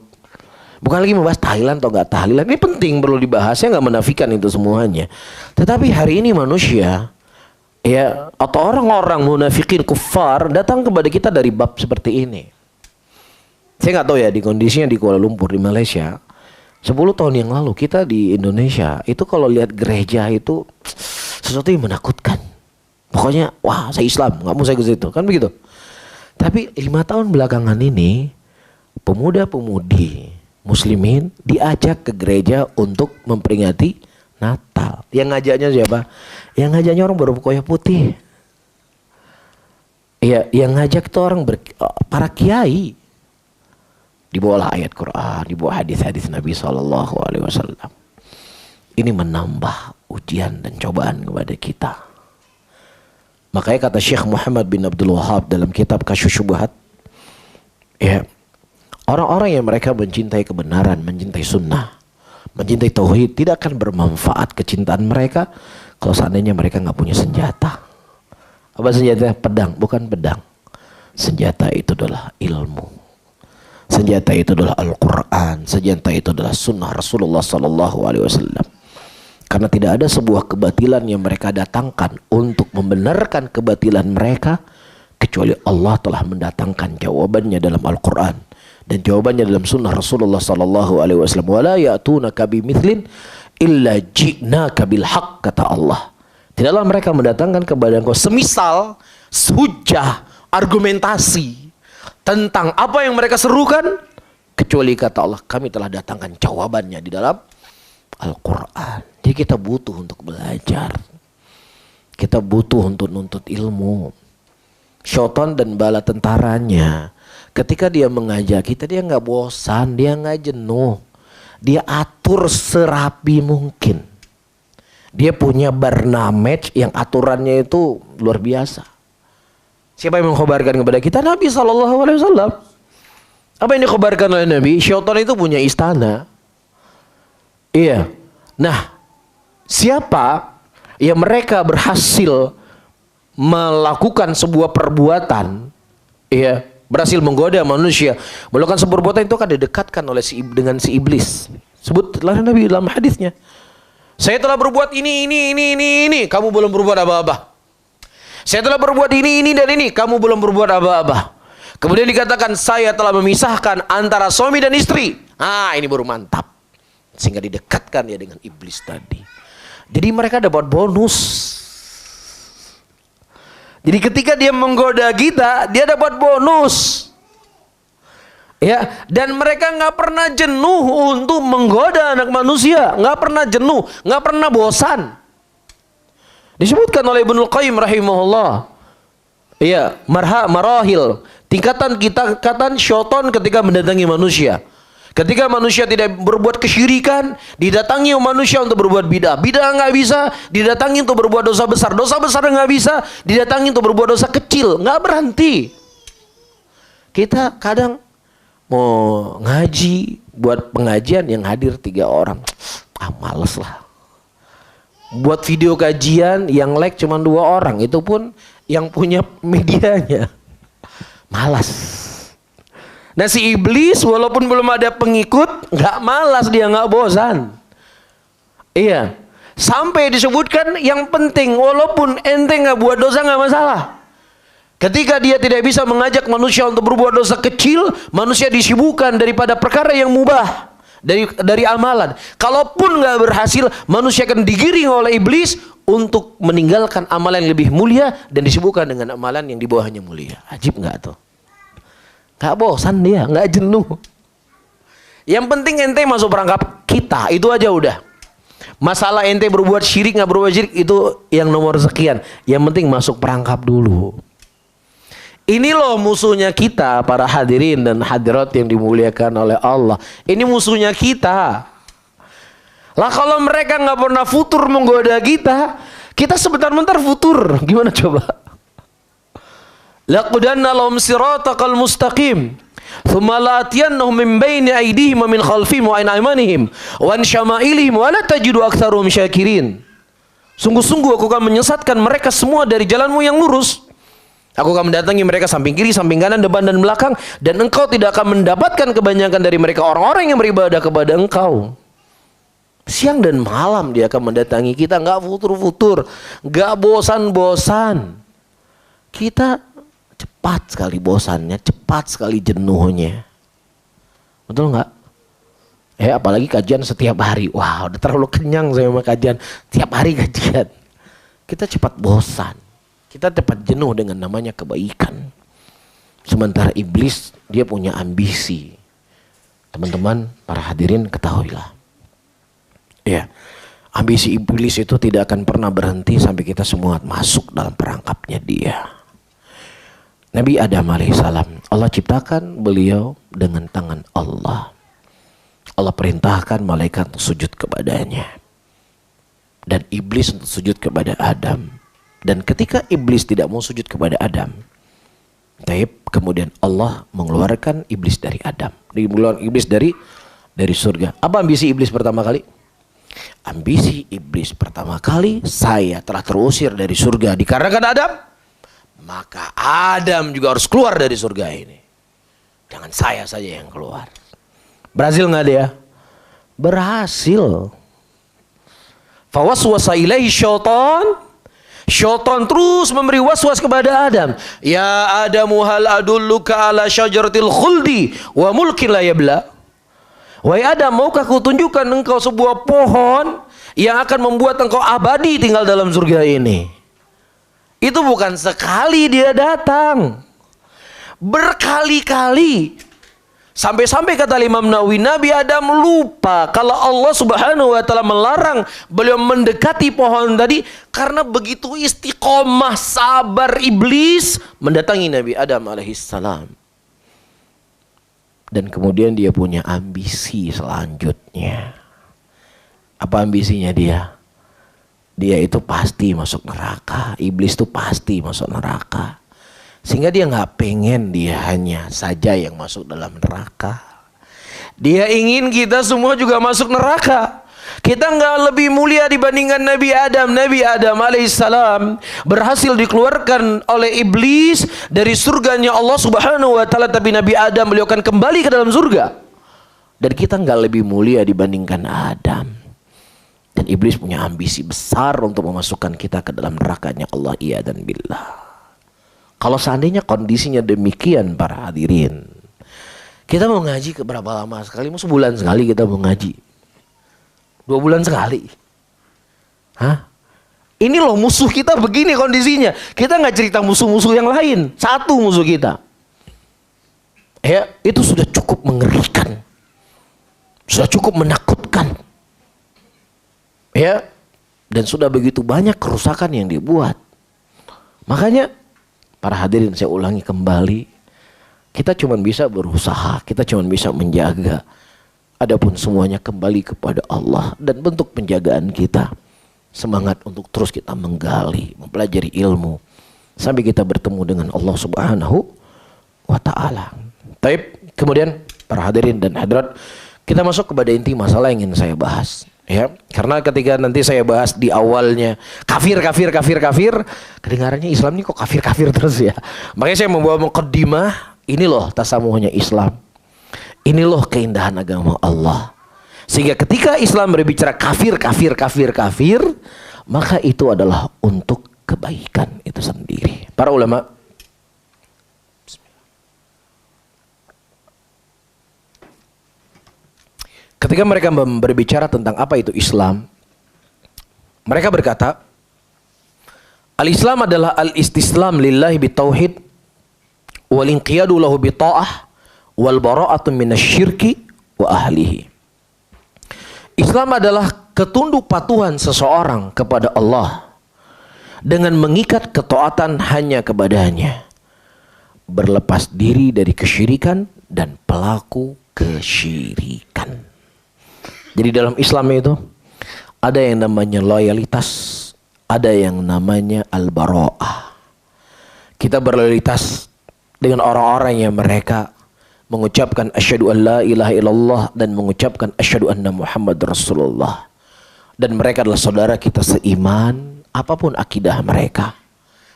bukan lagi membahas tahlilan atau nggak tahlilan. Ini penting, perlu dibahas. Saya nggak menafikan itu semuanya. Tetapi hari ini manusia, ya, atau orang-orang munafikin kufar datang kepada kita dari bab seperti ini. Saya nggak tahu ya di kondisinya di Kuala Lumpur di Malaysia. 10 tahun yang lalu kita di Indonesia itu kalau lihat gereja itu sesuatu yang menakutkan. Pokoknya wah saya Islam, nggak mau saya ke situ, kan begitu. Tapi 5 tahun belakangan ini pemuda-pemudi muslimin diajak ke gereja untuk memperingati Natal. Yang ngajaknya siapa? Yang ngajaknya orang berkoyak putih. Iya, yang ngajak itu orang para kiai. Dibawalah ayat Quran, dibawa hadis-hadis Nabi SAW. Ini menambah ujian dan cobaan kepada kita. Makanya kata Syekh Muhammad bin Abdul Wahab dalam kitab Kasyfus Syubhat, ya, orang-orang yang mereka mencintai kebenaran, mencintai sunnah, mencintai tauhid, tidak akan bermanfaat kecintaan mereka kalau seandainya mereka nggak punya senjata. Apa senjata? Pedang, bukan pedang. Senjata itu adalah ilmu. Senjata itu adalah Al-Quran. Senjata itu adalah sunnah Rasulullah SAW. Karena tidak ada sebuah kebatilan yang mereka datangkan untuk membenarkan kebatilan mereka kecuali Allah telah mendatangkan jawabannya dalam Al-Quran dan jawabannya dalam sunnah Rasulullah SAW. Wala ya'tunaka bimithlin illa ji'naka bil haqq, kata Allah. Tidaklah mereka mendatangkan kepada engkau semisal hujjah, argumentasi tentang apa yang mereka serukan kecuali kata Allah kami telah datangkan jawabannya di dalam Al-Quran. Jadi kita butuh untuk belajar. Kita butuh untuk nuntut ilmu. Syaitan dan bala tentaranya, ketika dia mengajak kita, dia nggak bosan, dia nggak jenuh. Dia atur serapi mungkin. Dia punya barnamej yang aturannya itu luar biasa. Siapa yang mengkhabarkan kepada kita? Nabi SAW. Apa yang dikhabarkan oleh Nabi? Syaitan itu punya istana. Iya. Nah, siapa yang mereka berhasil melakukan sebuah perbuatan, iya, berhasil menggoda manusia, melakukan sebuah perbuatan itu akan didekatkan oleh dengan si iblis. Sebutlah Nabi dalam hadisnya. Saya telah berbuat ini. Kamu belum berbuat apa-apa. Saya telah berbuat ini dan ini. Kamu belum berbuat apa-apa. Kemudian dikatakan saya telah memisahkan antara suami dan istri. Ini baru mantap. Sehingga didekatkan ya dengan iblis tadi. Jadi mereka dapat bonus. Jadi ketika dia menggoda kita, dia dapat bonus. Ya, dan mereka nggak pernah jenuh untuk menggoda anak manusia, nggak pernah jenuh, nggak pernah bosan. Disebutkan oleh Ibnul Qayyim rahimahullah, ya, marahil, tingkatan syaitan ketika mendatangi manusia. Ketika manusia tidak berbuat kesyirikan, didatangi manusia untuk berbuat bid'ah. Bid'ah nggak bisa, didatangi untuk berbuat dosa besar. Dosa besar nggak bisa, didatangi untuk berbuat dosa kecil. Nggak berhenti. Kita kadang mau ngaji, buat pengajian yang hadir 3 orang. Males lah. Buat video kajian yang like cuma 2 orang. Itu pun yang punya medianya. Malas. Nah si iblis walaupun belum ada pengikut, nggak malas, dia nggak bosan. Iya. Sampai disebutkan yang penting walaupun ente nggak buat dosa nggak masalah. Ketika dia tidak bisa mengajak manusia untuk berbuat dosa kecil, manusia disibukkan daripada perkara yang mubah dari amalan. Kalaupun nggak berhasil, manusia akan digiring oleh iblis untuk meninggalkan amalan yang lebih mulia dan disibukkan dengan amalan yang di bawahnya mulia. Ajib nggak tuh? Nggak bosan dia, nggak jenuh. Yang penting ente masuk perangkap kita, itu aja udah. Masalah ente berbuat syirik nggak berbuat syirik itu yang nomor sekian. Yang penting masuk perangkap dulu. Ini loh musuhnya kita, para hadirin dan hadirat yang dimuliakan oleh Allah. Ini musuhnya kita. Lah kalau mereka nggak pernah futur menggoda kita, kita sebentar-bentar futur. Gimana coba? Laqudanna lahum siratal mustaqim, thumma la'tiyannahum min baini aydihim wa min khalfihim wa an aymanihim wa an syama'ilihim wa la tajidu aktsaruhum syakirin. Sungguh-sungguh aku akan menyesatkan mereka semua dari jalanmu yang lurus. Aku akan mendatangi mereka samping kiri, samping kanan, depan dan belakang, dan engkau tidak akan mendapatkan kebanyakan dari mereka orang-orang yang beribadah kepada engkau. Siang dan malam dia akan mendatangi kita, nggak futur-futur, nggak bosan-bosan. Kita cepat sekali bosannya, cepat sekali jenuhnya. Betul nggak? Apalagi kajian setiap hari. Wah, udah terlalu kenyang saya sama kajian. Tiap hari kajian. Kita cepat bosan. Kita cepat jenuh dengan namanya kebaikan. Sementara iblis dia punya ambisi. Teman-teman, para hadirin ketahuilah. Ya, ambisi iblis itu tidak akan pernah berhenti sampai kita semua masuk dalam perangkapnya dia. Nabi Adam alaihissalam, Allah ciptakan beliau dengan tangan Allah. Allah perintahkan malaikat untuk sujud kepadanya. Dan iblis untuk sujud kepada Adam. Dan ketika iblis tidak mau sujud kepada Adam, kemudian Allah mengeluarkan iblis dari Adam. Mengeluarkan iblis dari surga. Apa ambisi iblis pertama kali? Ambisi iblis pertama kali, saya telah terusir dari surga dikarenakan Adam, maka Adam juga harus keluar dari surga ini. Jangan saya saja yang keluar. Berhasil nggak dia? Berhasil. Fawaswasa ilaihi syaitan. Syaitan terus memberi waswas kepada Adam. Ya Adamu hal adulluka ala syajaratil khuldi wa mulkin la yabla. Wahai Adam, maukah ku tunjukkan engkau sebuah pohon yang akan membuat engkau abadi tinggal dalam surga ini. Itu bukan sekali dia datang, berkali-kali. Sampai-sampai kata Imam Nawawi, Nabi Adam lupa kalau Allah Subhanahu wa taala melarang beliau mendekati pohon tadi karena begitu istiqomah sabar iblis mendatangi Nabi Adam alaihissalam. Dan kemudian dia punya ambisi selanjutnya. Apa ambisinya dia? dia itu pasti masuk neraka. Iblis itu pasti masuk neraka. Sehingga dia nggak pengen dia hanya saja yang masuk dalam neraka. Dia ingin kita semua juga masuk neraka. Kita nggak lebih mulia dibandingkan Nabi Adam. Nabi Adam alaihissalam berhasil dikeluarkan oleh iblis dari surganya Allah Subhanahu wa taala, tapi Nabi Adam beliau akan kembali ke dalam surga. Dan kita nggak lebih mulia dibandingkan Adam. Dan iblis punya ambisi besar untuk memasukkan kita ke dalam nerakanya Allah, iyadzan billah. Kalau seandainya kondisinya demikian para hadirin, kita mau ngaji ke berapa lama sekali? Mau sebulan sekali kita mau ngaji? 2 bulan sekali? Hah? Ini loh musuh kita begini kondisinya. Kita nggak cerita musuh-musuh yang lain. Satu musuh kita. Ya, itu sudah cukup mengerikan. Sudah cukup menakutkan. Ya, dan sudah begitu banyak kerusakan yang dibuat. Makanya para hadirin, saya ulangi kembali, kita cuma bisa berusaha, kita cuma bisa menjaga. Adapun semuanya kembali kepada Allah, dan bentuk penjagaan kita semangat untuk terus kita menggali, mempelajari ilmu sampai kita bertemu dengan Allah Subhanahu wa taala. Baik, kemudian para hadirin dan hadirat, kita masuk kepada inti masalah yang ingin saya bahas. Ya, karena ketika nanti saya bahas di awalnya kafir, kedengarannya Islam ini kok kafir terus ya. Makanya saya membawa muqaddimah, ini loh tasamuhnya Islam. Ini loh keindahan agama Allah. Sehingga ketika Islam berbicara kafir, maka itu adalah untuk kebaikan itu sendiri. Para ulama, ketika mereka berbicara tentang apa itu Islam, mereka berkata, al-Islam adalah al-istislam lillahi bitauhid wal inqiyadu lahu bita'ah wal bara'atu minasyirki wa ahlihi. Islam adalah ketunduk patuhan seseorang kepada Allah dengan mengikat ketaatan hanya kepadanya, berlepas diri dari kesyirikan dan pelaku kesyirikan. Jadi dalam Islam itu ada yang namanya loyalitas, ada yang namanya al-bara'ah. Kita berloyalitas dengan orang-orang yang mereka mengucapkan asyhadu an la ilaha illallah dan mengucapkan asyhadu anna Muhammad Rasulullah. Dan mereka adalah saudara kita seiman, apapun akidah mereka.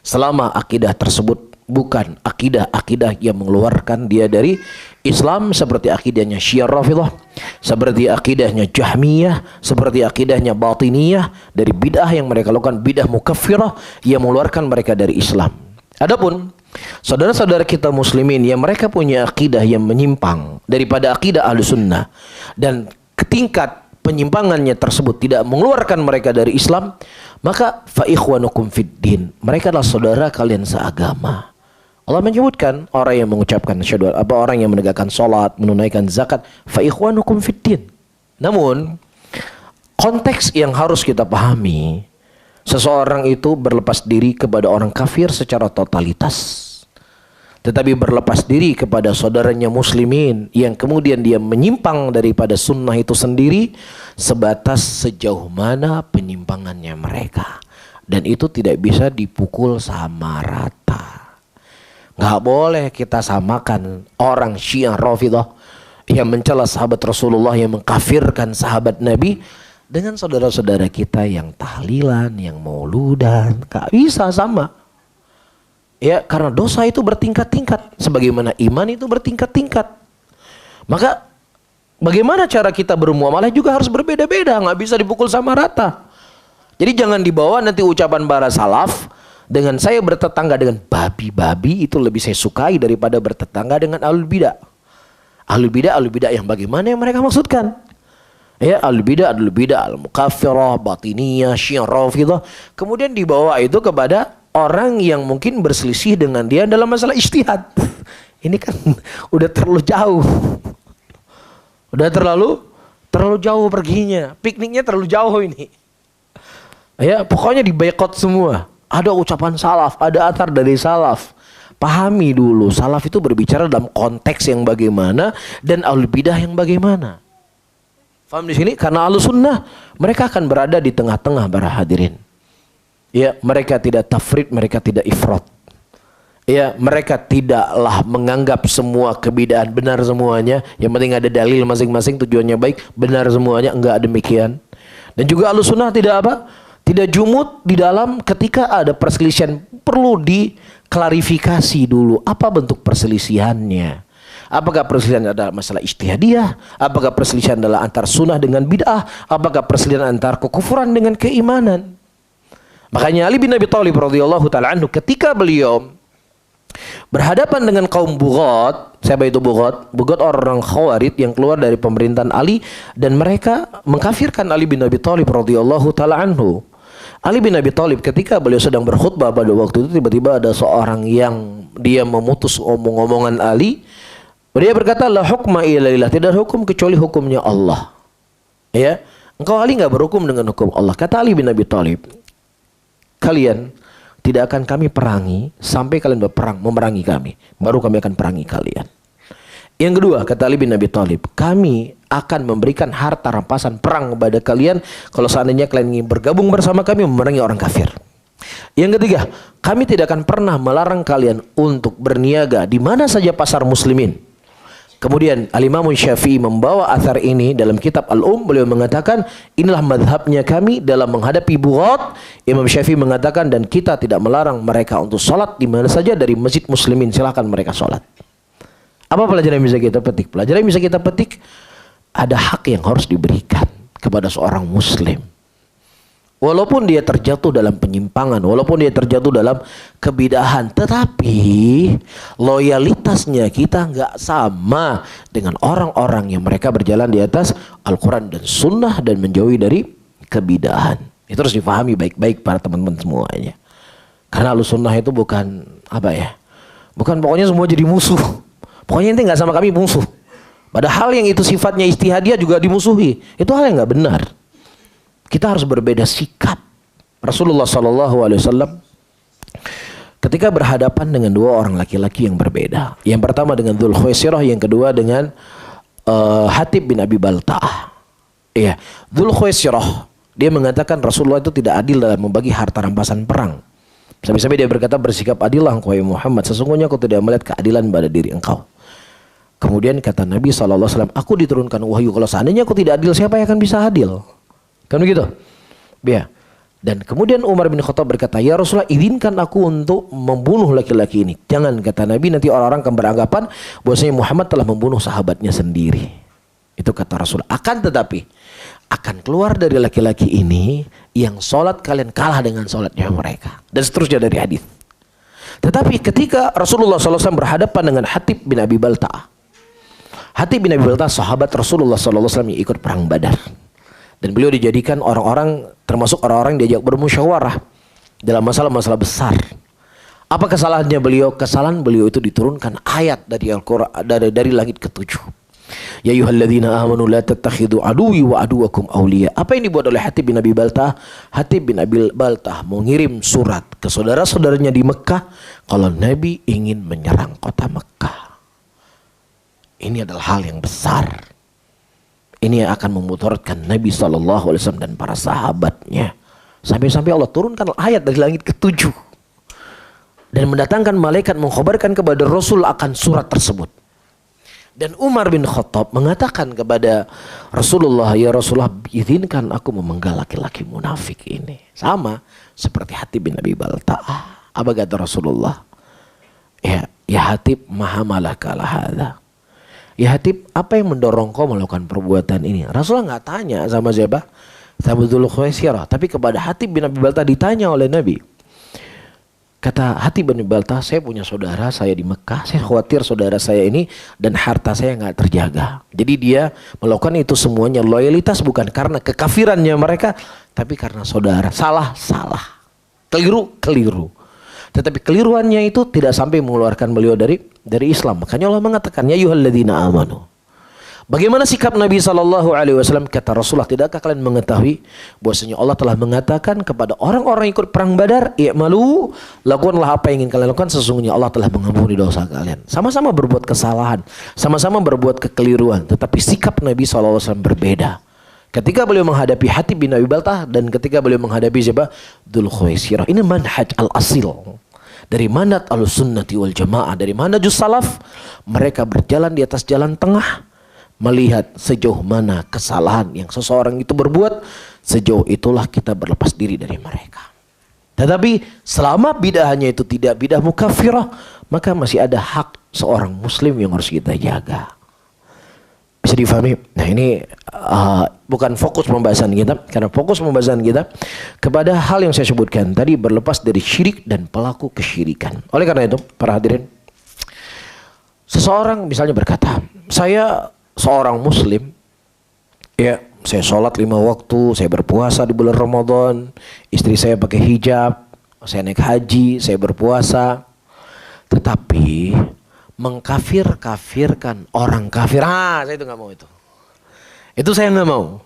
Selama akidah tersebut bukan akidah yang mengeluarkan dia dari Islam, seperti akidahnya Syiah Rafidhah, seperti akidahnya Jahmiyah, seperti akidahnya Batiniyah, dari bid'ah yang mereka lakukan, bid'ah mukaffirah yang mengeluarkan mereka dari Islam. Adapun saudara-saudara kita muslimin yang mereka punya akidah yang menyimpang daripada akidah Ahlussunnah, dan tingkat penyimpangannya tersebut tidak mengeluarkan mereka dari Islam, maka fa ikhwanukum fiddin, mereka adalah saudara kalian seagama. Allah menyebutkan orang yang mengucapkan syahadu, orang yang menegakkan salat, menunaikan zakat, fa ikhwanukum fiddin. Namun konteks yang harus kita pahami, seseorang itu berlepas diri kepada orang kafir secara totalitas, tetapi berlepas diri kepada saudaranya muslimin yang kemudian dia menyimpang daripada sunnah itu sendiri sebatas sejauh mana penyimpangannya mereka, dan itu tidak bisa dipukul sama rata. Nggak boleh kita samakan orang Syiah Rafidhah yang mencela sahabat Rasulullah, yang mengkafirkan sahabat Nabi, dengan saudara-saudara kita yang tahlilan, yang mauludan. Gak bisa sama. Ya, karena dosa itu bertingkat-tingkat, sebagaimana iman itu bertingkat-tingkat. Maka bagaimana cara kita bermuamalah juga harus berbeda-beda, nggak bisa dipukul sama rata. Jadi jangan dibawa nanti ucapan para salaf dengan saya bertetangga dengan babi-babi itu lebih saya sukai daripada bertetangga dengan ahlul bidah. Ahlul bidah yang bagaimana yang mereka maksudkan? Ya, ahlul bidah, al-mukaffirah, batiniyah, Syiah Rafidhah, kemudian dibawa itu kepada orang yang mungkin berselisih dengan dia dalam masalah ijtihad. Ini kan udah terlalu jauh. Udah terlalu jauh perginya. Pikniknya terlalu jauh ini. Ya, pokoknya diboikot semua. Ada ucapan salaf, ada athar dari salaf. Pahami dulu, salaf itu berbicara dalam konteks yang bagaimana dan ahlul bidah yang bagaimana. Faham di sini? Karena Ahlussunnah mereka akan berada di tengah-tengah para hadirin. Ya, mereka tidak tafrid, mereka tidak ifrat. Ya, mereka tidaklah menganggap semua kebidaan benar semuanya. Yang penting ada dalil masing-masing, tujuannya baik, benar semuanya. Enggak demikian. Dan juga Ahlussunnah tidak apa? Tidak jumud di dalam ketika ada perselisihan. Perlu diklarifikasi dulu. Apa bentuk perselisihannya? Apakah perselisihan adalah masalah ijtihadiyah? Apakah perselisihan adalah antar sunnah dengan bid'ah? Apakah perselisihan antar kekufuran dengan keimanan? Makanya Ali bin Abi Thalib radhiyallahu taala anhu ketika beliau berhadapan dengan kaum Bughat, siapa itu Bughat? Bughat orang Khawarij yang keluar dari pemerintahan Ali dan mereka mengkafirkan Ali bin Abi Thalib radhiyallahu taala anhu. Ali bin Abi Thalib ketika beliau sedang berkhutbah pada waktu itu tiba-tiba ada seorang yang dia memutus omong-omongan Ali. Dia berkata, la hukma illa lillah, tidak ada hukum kecuali hukumnya Allah. Ya, engkau Ali enggak berhukum dengan hukum Allah. Kata Ali bin Abi Thalib, kalian tidak akan kami perangi sampai kalian berperang memerangi kami, baru kami akan perangi kalian. Yang kedua, kata Ali bin Abi Thalib, kami akan memberikan harta rampasan perang kepada kalian kalau seandainya kalian ingin bergabung bersama kami memerangi orang kafir. Yang ketiga, kami tidak akan pernah melarang kalian untuk berniaga di mana saja pasar muslimin. Kemudian Al-Imam Syafi'i membawa athar ini dalam kitab Al-Beliau mengatakan inilah madhabnya kami dalam menghadapi Bughat. Imam Syafi'i mengatakan dan kita tidak melarang mereka untuk sholat di mana saja dari masjid muslimin, silahkan mereka sholat. Apa pelajaran yang bisa kita petik? Pelajaran yang bisa kita petik, ada hak yang harus diberikan kepada seorang muslim. Walaupun dia terjatuh dalam penyimpangan, walaupun dia terjatuh dalam kebidahan, tetapi loyalitasnya kita nggak sama dengan orang-orang yang mereka berjalan di atas Al-Quran dan Sunnah dan menjauhi dari kebidahan. Itu harus difahami baik-baik para teman-teman semuanya. Karena Ahlussunnah itu bukan apa ya? Bukan pokoknya semua jadi musuh. Pokoknya intinya nggak sama kami musuh. Padahal yang itu sifatnya ijtihadiyah juga dimusuhi. Itu hal yang nggak benar. Kita harus berbeda sikap. Rasulullah SAW ketika berhadapan dengan dua orang laki-laki yang berbeda. Yang pertama dengan Dzul Khuwaisirah, yang kedua dengan Hatib bin Abi Balta'ah. Iya, Dzul Khuwaisirah dia mengatakan Rasulullah itu tidak adil dalam membagi harta rampasan perang. Sampai-sampai dia berkata, bersikap adillah engkau ya Muhammad, sesungguhnya aku tidak melihat keadilan pada diri engkau. Kemudian kata Nabi SAW, aku diturunkan wahyu, kalau seandainya aku tidak adil, siapa yang akan bisa adil? Kan begitu? Ya. Dan kemudian Umar bin Khattab berkata, ya Rasulullah, izinkan aku untuk membunuh laki-laki ini. Jangan, kata Nabi, nanti orang-orang akan beranggapan bahwasanya Muhammad telah membunuh sahabatnya sendiri. Itu kata Rasul. Akan tetapi akan keluar dari laki-laki ini yang sholat kalian kalah dengan sholatnya mereka, dan seterusnya dari hadis. Tetapi ketika Rasulullah SAW berhadapan dengan Hatib bin Abi Balta'ah, Hatib bin Abi Balta'ah sahabat Rasulullah SAW yang ikut perang Badar, dan beliau dijadikan orang-orang, termasuk orang-orang yang diajak bermusyawarah dalam masalah-masalah besar. Apa kesalahannya beliau? Kesalahan beliau itu diturunkan ayat dari Al-Quran, dari langit ketujuh. Ya ayyuhalladzina amanu la tattakhidhu aduwwi wa aduwakum awliya. Apa yang dibuat oleh Hatib bin Abi Balta'ah? Hatib bin Abi Balta'ah mengirim surat ke saudara-saudaranya di Mekah kalau Nabi ingin menyerang kota Mekah. Ini adalah hal yang besar. Ini yang akan memudaratkan Nabi SAW dan para sahabatnya. Sampai-sampai Allah turunkan ayat dari langit ketujuh dan mendatangkan malaikat mengkhabarkan kepada Rasul akan surat tersebut. Dan Umar bin Khattab mengatakan kepada Rasulullah, ya Rasulullah, izinkan aku memenggal laki-laki munafik ini. Sama seperti Hatib bin Abi Balta'ah. Apa kata Rasulullah? Ya Hatib, mahamalaka ala hadza. Ya Hatib, apa yang mendorong kau melakukan perbuatan ini? Rasulullah nggak tanya sama siapa? Sama Dzul Khuwaisirah. Tapi kepada Hatib bin Abi Balta'ah ditanya oleh Nabi. Kata Hatib bin Abi Balta'ah, saya punya saudara saya di Mekah, saya khawatir saudara saya ini dan harta saya nggak terjaga. Jadi dia melakukan itu semuanya loyalitas bukan karena kekafirannya mereka, tapi karena saudara. Salah, keliru. Tetapi keliruannya itu tidak sampai mengeluarkan beliau dari Islam. Makanya Allah mengatakan, ya ayyuhalladzina amanu. Bagaimana sikap Nabi SAW? Kata Rasulullah, tidakkah kalian mengetahui bahwasanya Allah telah mengatakan kepada orang-orang ikut perang Badar, i'malu, lakukanlah apa yang ingin kalian lakukan, sesungguhnya Allah telah mengampuni dosa kalian. Sama-sama berbuat kesalahan, sama-sama berbuat kekeliruan, tetapi sikap Nabi SAW berbeda. Ketika beliau menghadapi Hatib bin Abi Baltah dan ketika beliau menghadapi siapa? Dzul Khuwaisirah. Ini manhaj al-asil. Dari manhaj al-sunnati wal jamaah, dari manhajus salaf, mereka berjalan di atas jalan tengah, melihat sejauh mana kesalahan yang seseorang itu berbuat, sejauh itulah kita berlepas diri dari mereka. Tetapi selama bid'ahnya itu tidak bid'ah mukaffirah, maka masih ada hak seorang muslim yang harus kita jaga. Bisa difahami? Nah ini bukan fokus pembahasan kita, karena fokus pembahasan kita kepada hal yang saya sebutkan tadi, berlepas dari syirik dan pelaku kesyirikan. Oleh karena itu, para hadirin, seseorang misalnya berkata, saya seorang muslim, ya saya sholat 5 waktu, saya berpuasa di bulan Ramadan, istri saya pakai hijab, saya naik haji, saya berpuasa, tetapi mengkafir-kafirkan orang kafir, saya itu nggak mau itu saya nggak mau.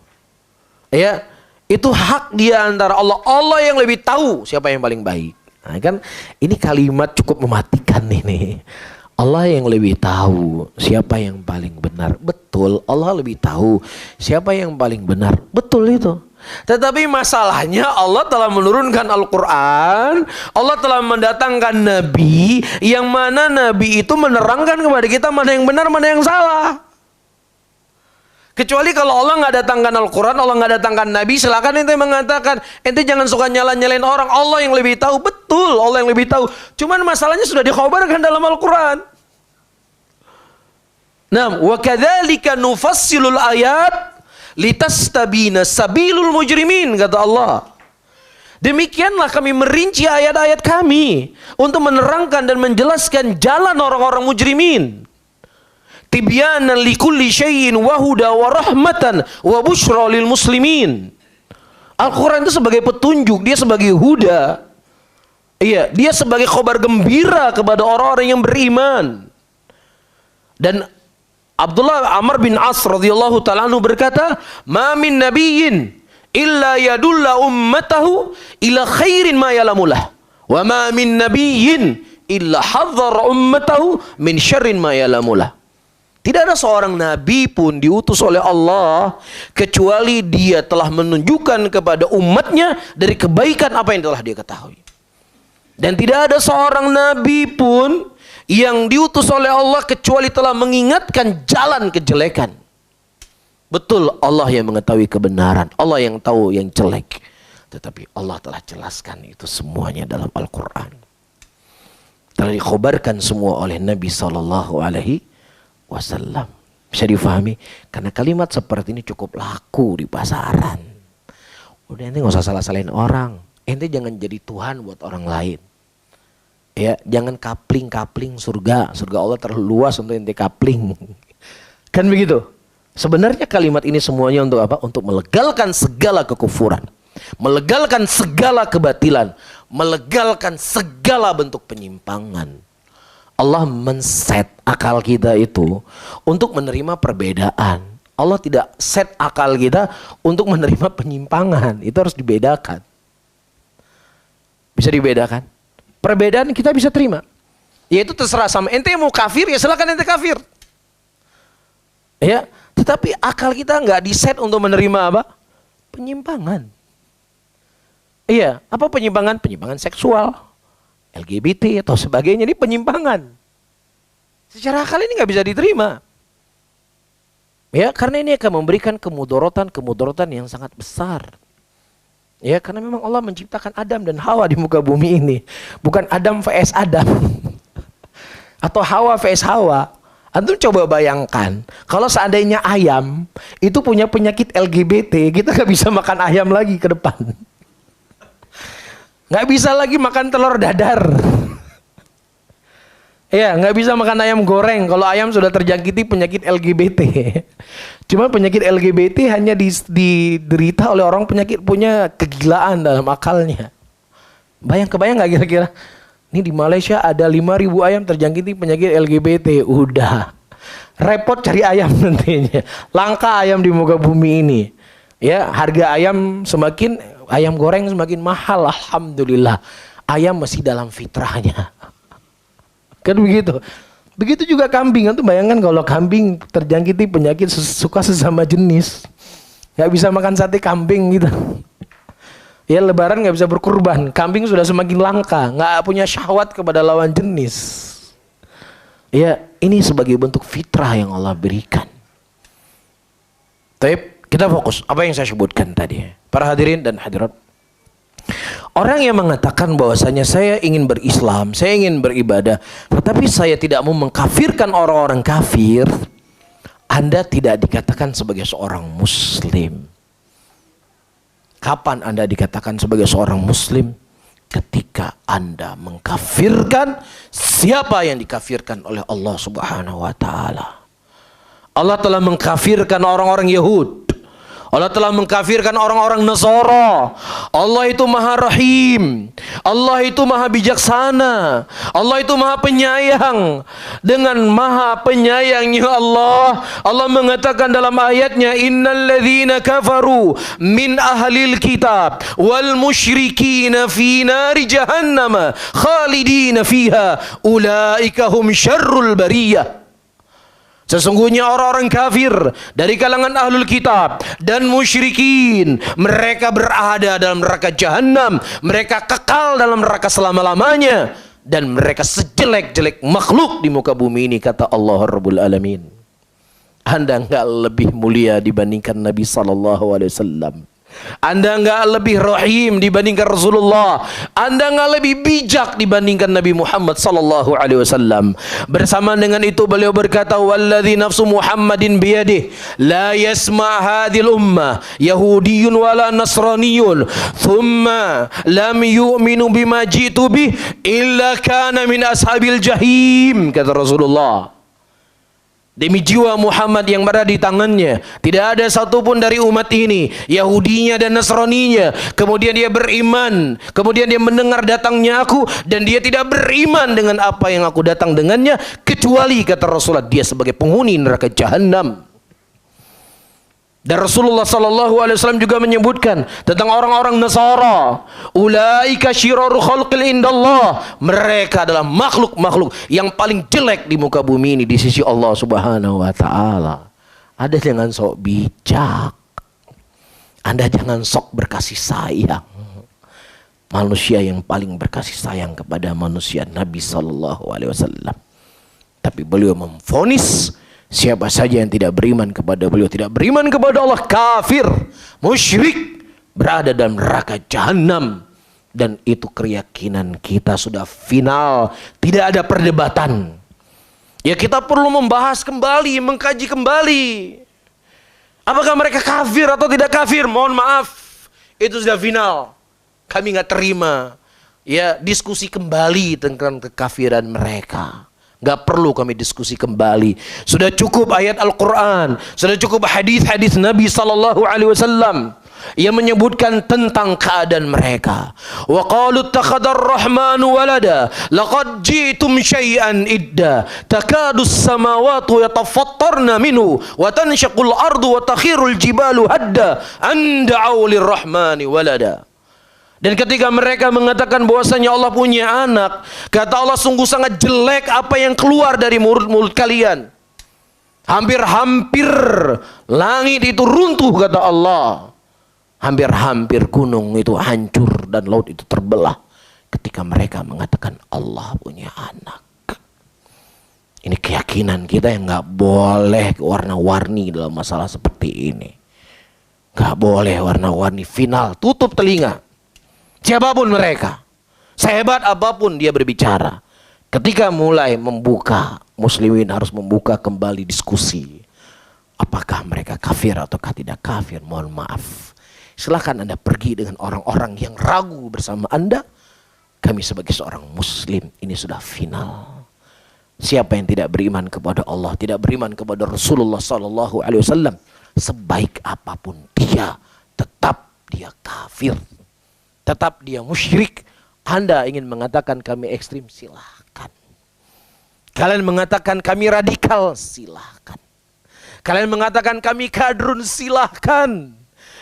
Ya, itu hak dia antara Allah. Allah yang lebih tahu siapa yang paling baik. Nah, kan ini kalimat cukup mematikan ini. Allah yang lebih tahu siapa yang paling benar. Betul, Allah lebih tahu siapa yang paling benar. Betul itu. Tetapi masalahnya Allah telah menurunkan Al-Quran, Allah telah mendatangkan Nabi, yang mana Nabi itu menerangkan kepada kita mana yang benar, mana yang salah. Kecuali kalau Allah nggak datangkan Al-Quran, Allah nggak datangkan Nabi, silakan ente mengatakan, ente jangan suka nyalain orang, Allah yang lebih tahu. Betul, Allah yang lebih tahu. Cuman masalahnya sudah dikhabarkan dalam Al-Quran. Nah, wa kadzalika nufassilul ayat litastabina sabilul mujrimin, kata Allah. Demikianlah kami merinci ayat-ayat kami untuk menerangkan dan menjelaskan jalan orang-orang mujrimin. Tibyanan likulli syai'in wa huda wa rahmatan wa busyra lil muslimin. Al-Quran itu sebagai petunjuk, dia sebagai huda. Iya, dia sebagai kabar gembira kepada orang-orang yang beriman. Dan Abdullah Amr bin As radhiyallahu ta'ala anhu berkata, "Ma min nabiyyin illa yadulla ummatahu ila khairin ma yalamulah, wa ma min nabiyyin illa hadzara ummatahu min syarrin ma yalamulah." Tidak ada seorang nabi pun diutus oleh Allah kecuali dia telah menunjukkan kepada umatnya dari kebaikan apa yang telah dia ketahui. Dan tidak ada seorang nabi pun yang diutus oleh Allah kecuali telah mengingatkan jalan kejelekan. Betul, Allah yang mengetahui kebenaran, Allah yang tahu yang jelek, tetapi Allah telah jelaskan itu semuanya dalam Al-Quran. Telah dikhabarkan semua oleh Nabi SAW. Bisa difahami? Karena kalimat seperti ini cukup laku di pasaran. Udah, ente gak usah salah-salahin orang, ente jangan jadi Tuhan buat orang lain. Ya, jangan kapling surga Allah terlalu luas untuk ente kapling. Kan begitu? Sebenarnya kalimat ini semuanya untuk apa? Untuk melegalkan segala kekufuran, melegalkan segala kebatilan, melegalkan segala bentuk penyimpangan. Allah men-set akal kita itu untuk menerima perbedaan. Allah tidak set akal kita untuk menerima penyimpangan. Itu harus dibedakan. Bisa dibedakan? Perbedaan kita bisa terima. Yaitu terserah sama ente mau kafir, ya silakan ente kafir. Ya, tetapi akal kita nggak diset untuk menerima apa? Penyimpangan. Iya, apa penyimpangan? Penyimpangan seksual, LGBT atau sebagainya, ini penyimpangan. Secara akal ini nggak bisa diterima. Ya, karena ini akan memberikan kemudorotan yang sangat besar. Ya, karena memang Allah menciptakan Adam dan Hawa di muka bumi ini. Bukan Adam vs Adam. Atau Hawa vs Hawa. Antum coba bayangkan, kalau seandainya ayam itu punya penyakit LGBT, kita gak bisa makan ayam lagi ke depan. Gak bisa lagi makan telur dadar. Ya, nggak bisa makan ayam goreng kalau ayam sudah terjangkiti penyakit LGBT. Cuma penyakit LGBT hanya diderita oleh orang punya kegilaan dalam akalnya. Kebayang nggak kira-kira? Ini di Malaysia ada 5.000 ayam terjangkiti penyakit LGBT. Udah repot cari ayam nantinya. Langka ayam di muka bumi ini. Ya, harga ayam ayam goreng semakin mahal. Alhamdulillah, ayam masih dalam fitrahnya. Kan begitu. Begitu juga kambing. Antum bayangkan kalau kambing terjangkiti penyakit suka sesama jenis. nggak bisa makan sate kambing gitu. Ya lebaran nggak bisa berkurban, kambing sudah semakin langka, nggak punya syahwat kepada lawan jenis. Ya ini sebagai bentuk fitrah yang Allah berikan. Tapi kita fokus apa yang saya sebutkan tadi, para hadirin dan hadirat. Orang yang mengatakan bahwasanya saya ingin berislam, saya ingin beribadah, tetapi saya tidak mau mengkafirkan orang-orang kafir, Anda tidak dikatakan sebagai seorang muslim. Kapan Anda dikatakan sebagai seorang muslim? Ketika Anda mengkafirkan siapa yang dikafirkan oleh Allah Subhanahu wa taala. Allah telah mengkafirkan orang-orang Yahud. Allah telah mengkafirkan orang-orang Nasara. Allah itu Maha Rahim. Allah itu Maha Bijaksana. Allah itu Maha Penyayang. Dengan Maha Penyayangnya Allah, Allah mengatakan dalam ayatnya, Innal ladzina kafaru min ahlil kitab wal musyrikina fi nari jahannam khalidina fiha ulaika hum syarrul bariyah. Sesungguhnya orang-orang kafir dari kalangan ahlul kitab dan musyrikin, mereka berada dalam neraka jahanam, mereka kekal dalam neraka selama-lamanya, dan mereka sejelek-jelek makhluk di muka bumi ini, kata Allah Rabbul Alamin. Anda enggak lebih mulia dibandingkan Nabi SAW. Anda enggak lebih rahim dibandingkan Rasulullah. Anda enggak lebih bijak dibandingkan Nabi Muhammad SAW. Bersama dengan itu beliau berkata, walladzi nafsu Muhammadin biyadih la yasma' hadhil ummah yahudiyyun wala nasraniyun thumma lam yu'minu bima jitu bih illa kana min ashabil jahim, kata Rasulullah. Demi jiwa Muhammad yang berada di tangannya, tidak ada satupun dari umat ini, Yahudinya dan Nasraninya, kemudian dia beriman, kemudian dia mendengar datangnya aku, dan dia tidak beriman dengan apa yang aku datang dengannya, kecuali, kata Rasulullah, dia sebagai penghuni neraka jahanam. Dan Rasulullah SAW juga menyebutkan tentang orang-orang Nasara, ulaika syiraru khalqil indallah, mereka adalah makhluk-makhluk yang paling jelek di muka bumi ini di sisi Allah Subhanahu wa taala. Anda jangan sok bijak, Anda jangan sok berkasih sayang. Manusia yang paling berkasih sayang kepada manusia Nabi SAW. Tapi beliau memvonis siapa saja yang tidak beriman kepada beliau, tidak beriman kepada Allah, kafir, musyrik, berada dalam neraka jahanam. Dan itu keyakinan kita sudah final, tidak ada perdebatan. Ya kita perlu membahas kembali, mengkaji kembali, apakah mereka kafir atau tidak kafir. Mohon maaf, itu sudah final. Kami nggak terima ya diskusi kembali tentang kekafiran mereka. Gak perlu kami diskusi kembali. Sudah cukup ayat Al-Quran, sudah cukup hadis-hadis Nabi SAW yang menyebutkan tentang keadaan mereka. Wa qalu ittakhadar rahmanu walada laqad ji'tum syai'an idda takadu as-samawati yatafattarna minhu wa tanshaqul ardu wa takhirul jibalu hadda an da'u lirrahmani walada. Dan ketika mereka mengatakan bahwasanya Allah punya anak, kata Allah, sungguh sangat jelek apa yang keluar dari mulut-mulut kalian. Hampir-hampir langit itu runtuh, kata Allah. Hampir-hampir gunung itu hancur dan laut itu terbelah ketika mereka mengatakan Allah punya anak. Ini keyakinan kita yang nggak boleh warna-warni dalam masalah seperti ini. Nggak boleh warna-warni. Final, tutup telinga. Siapapun mereka, sehebat apapun dia berbicara, ketika mulai membuka, muslimin harus membuka kembali diskusi. Apakah mereka kafir ataukah tidak kafir? Mohon maaf, silahkan Anda pergi dengan orang-orang yang ragu bersama Anda. Kami sebagai seorang muslim, ini sudah final. Siapa yang tidak beriman kepada Allah, tidak beriman kepada Rasulullah SAW, sebaik apapun dia, tetap dia kafir, tetap dia musyrik. Anda ingin mengatakan kami ekstrim, silahkan. Kalian mengatakan kami radikal, silahkan. Kalian mengatakan kami kadrun, silahkan.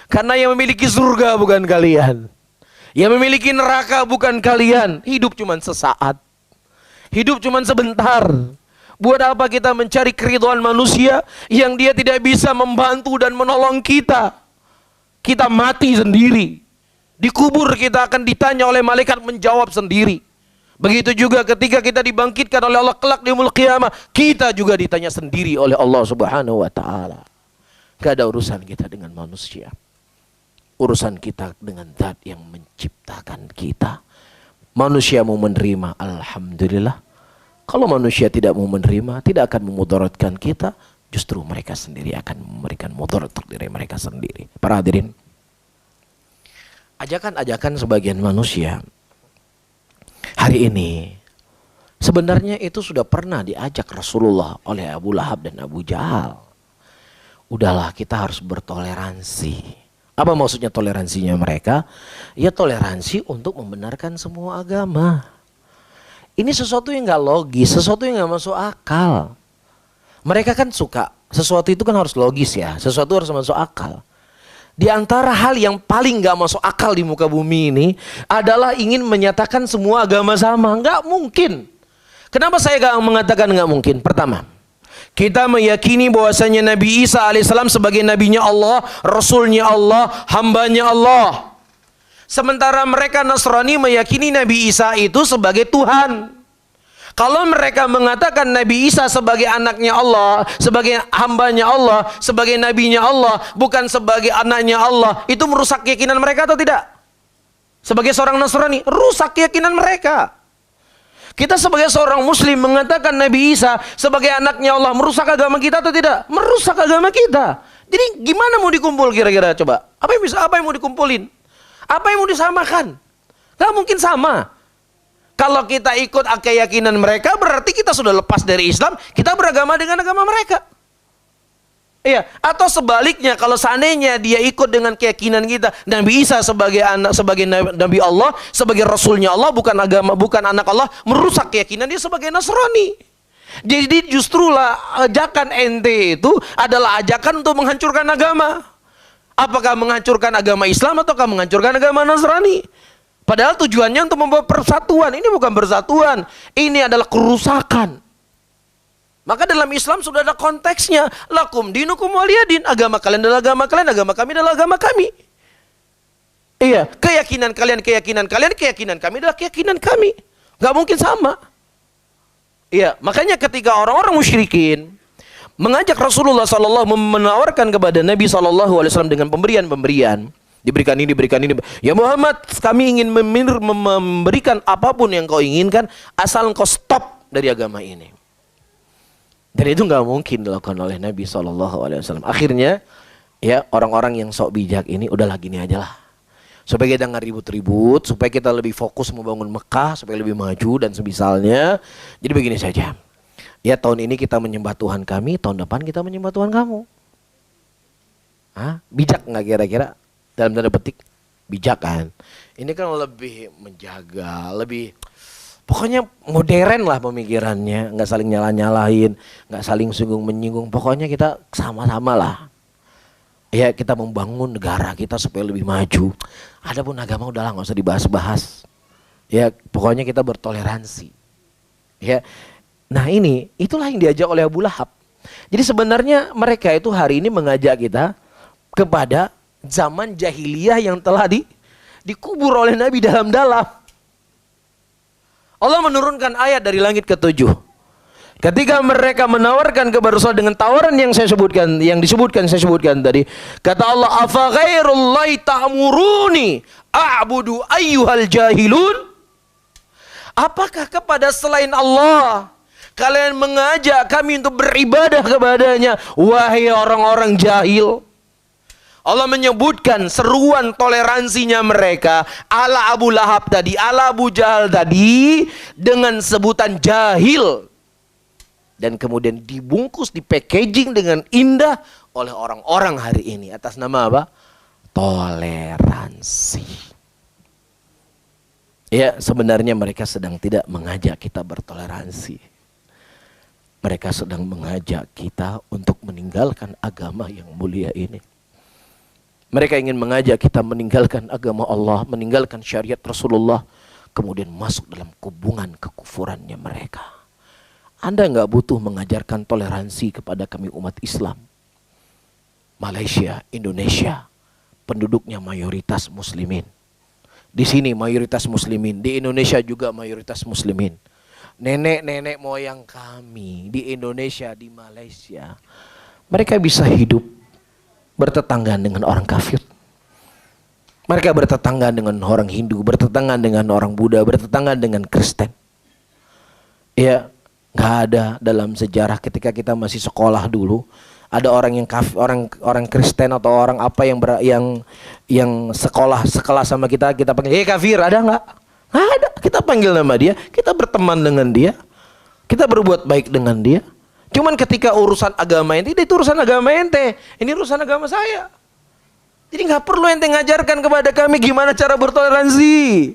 Karena yang memiliki surga bukan kalian, yang memiliki neraka bukan kalian. Hidup cuma sesaat, hidup cuma sebentar. Buat apa kita mencari keridhaan manusia yang dia tidak bisa membantu dan menolong kita? kita mati sendiri. Dikubur kita akan ditanya oleh malaikat, menjawab sendiri. Begitu juga ketika kita dibangkitkan oleh Allah kelak di yaumul qiyamah, kita juga ditanya sendiri oleh Allah Subhanahu wa taala. Gak ada urusan kita dengan manusia. Urusan kita dengan Zat yang menciptakan kita. Manusia mau menerima, alhamdulillah. Kalau manusia tidak mau menerima, tidak akan memudaratkan kita, justru mereka sendiri akan memberikan mudarat untuk diri mereka sendiri. Para hadirin, ajakan-ajakan sebagian manusia hari ini sebenarnya itu sudah pernah diajak Rasulullah oleh Abu Lahab dan Abu Jahal. Udahlah, kita harus bertoleransi. Apa maksudnya toleransinya mereka? Ya toleransi untuk membenarkan semua agama. Ini sesuatu yang gak logis, sesuatu yang gak masuk akal. Mereka kan suka, sesuatu itu kan harus logis ya, sesuatu harus masuk akal. Di antara hal yang paling gak masuk akal di muka bumi ini adalah ingin menyatakan semua agama sama. Gak mungkin. Kenapa saya gak mengatakan gak mungkin? Pertama, kita meyakini bahwasanya Nabi Isa alaihissalam sebagai nabinya Allah, rasulnya Allah, hambanya Allah. Sementara mereka Nasrani meyakini Nabi Isa itu sebagai Tuhan. Kalau mereka mengatakan Nabi Isa sebagai anaknya Allah, sebagai hambanya Allah, sebagai nabinya Allah, bukan sebagai anaknya Allah, itu merusak keyakinan mereka atau tidak? Sebagai seorang Nasrani, rusak keyakinan mereka. Kita sebagai seorang muslim mengatakan Nabi Isa sebagai anaknya Allah, merusak agama kita atau tidak? Merusak agama kita. Jadi gimana mau dikumpul kira-kira coba? Apa yang mau dikumpulin? Apa yang mau disamakan? Gak mungkin sama. Kalau kita ikut keyakinan mereka, berarti kita sudah lepas dari Islam, kita beragama dengan agama mereka. Iya, atau sebaliknya, kalau seandainya dia ikut dengan keyakinan kita, Nabi Isa sebagai anak, sebagai Nabi Allah, sebagai Rasulnya Allah, bukan anak Allah, merusak keyakinan dia sebagai Nasrani. Jadi justrulah ajakan ente itu adalah ajakan untuk menghancurkan agama. Apakah menghancurkan agama Islam ataukah menghancurkan agama Nasrani? Padahal tujuannya untuk membawa persatuan. Ini bukan persatuan, ini adalah kerusakan. Maka dalam Islam sudah ada konteksnya. Lakum dinukum waliyadin. Agama kalian adalah agama kalian, agama kami adalah agama kami. Iya, keyakinan kalian, keyakinan kalian, keyakinan kami adalah keyakinan kami. Gak mungkin sama. Iya, makanya ketika orang-orang musyrikin mengajak Rasulullah SAW menawarkan kepada Nabi SAW dengan pemberian-pemberian, diberikan ini, diberikan ini. Ya Muhammad, kami ingin memberikan apapun yang kau inginkan, asal engkau stop dari agama ini. Dan itu nggak mungkin dilakukan oleh Nabi SAW. Akhirnya, ya orang-orang yang sok bijak ini udahlah gini aja lah. Supaya kita nggak ribut-ribut, supaya kita lebih fokus membangun Mekah, supaya lebih maju dan semisalnya. Jadi begini saja. Ya tahun ini kita menyembah Tuhan kami, tahun depan kita menyembah Tuhan kamu. Hah? Bijak nggak kira-kira? Dalam tanda petik, bijak kan? Ini kan lebih menjaga, lebih... Pokoknya modern lah pemikirannya, nggak saling nyala-nyalahin, nggak saling singgung-menyinggung. Pokoknya kita sama-sama lah. Ya kita membangun negara kita supaya lebih maju. Adapun agama udahlah nggak usah dibahas-bahas. Ya pokoknya kita bertoleransi. Ya, nah itulah yang diajak oleh Abu Lahab. Jadi sebenarnya mereka itu hari ini mengajak kita kepada zaman jahiliyah yang telah dikubur oleh Nabi dalam-dalam. Allah menurunkan ayat dari langit ke-7. Ketika mereka menawarkan kepada Rasul dengan tawaran yang saya sebutkan, saya sebutkan tadi, kata Allah, afa ghairullahi ta'muruni a'budu ayyuhal jahilun? Apakah kepada selain Allah kalian mengajak kami untuk beribadah kepadanya, wahai orang-orang jahil? Allah menyebutkan seruan toleransinya mereka ala Abu Lahab tadi, ala Abu Jahal tadi dengan sebutan jahil. Dan kemudian dibungkus, dipackaging dengan indah oleh orang-orang hari ini atas nama apa? Toleransi. Ya, sebenarnya mereka sedang tidak mengajak kita bertoleransi. Mereka sedang mengajak kita untuk meninggalkan agama yang mulia ini. Mereka ingin mengajak kita meninggalkan agama Allah, meninggalkan syariat Rasulullah, kemudian masuk dalam hubungan kekufurannya mereka. Anda nggak butuh mengajarkan toleransi kepada kami umat Islam. Malaysia, Indonesia, penduduknya mayoritas muslimin. Di sini mayoritas muslimin, di Indonesia juga mayoritas muslimin. Nenek-nenek moyang kami di Indonesia, di Malaysia, mereka bisa hidup bertetangga dengan orang kafir. Mereka bertetangga dengan orang Hindu, bertetangga dengan orang Buddha, bertetangga dengan Kristen. Ya, nggak ada dalam sejarah ketika kita masih sekolah dulu, ada orang yang kafir, orang Kristen atau orang apa yang sekolah sekelas sama kita panggil, "Hei kafir," ada nggak? Nggak ada. Kita panggil nama dia, kita berteman dengan dia, kita berbuat baik dengan dia. Cuman ketika urusan agama ente, itu urusan agama ente, ini urusan agama saya. Jadi nggak perlu ente ngajarkan kepada kami gimana cara bertoleransi.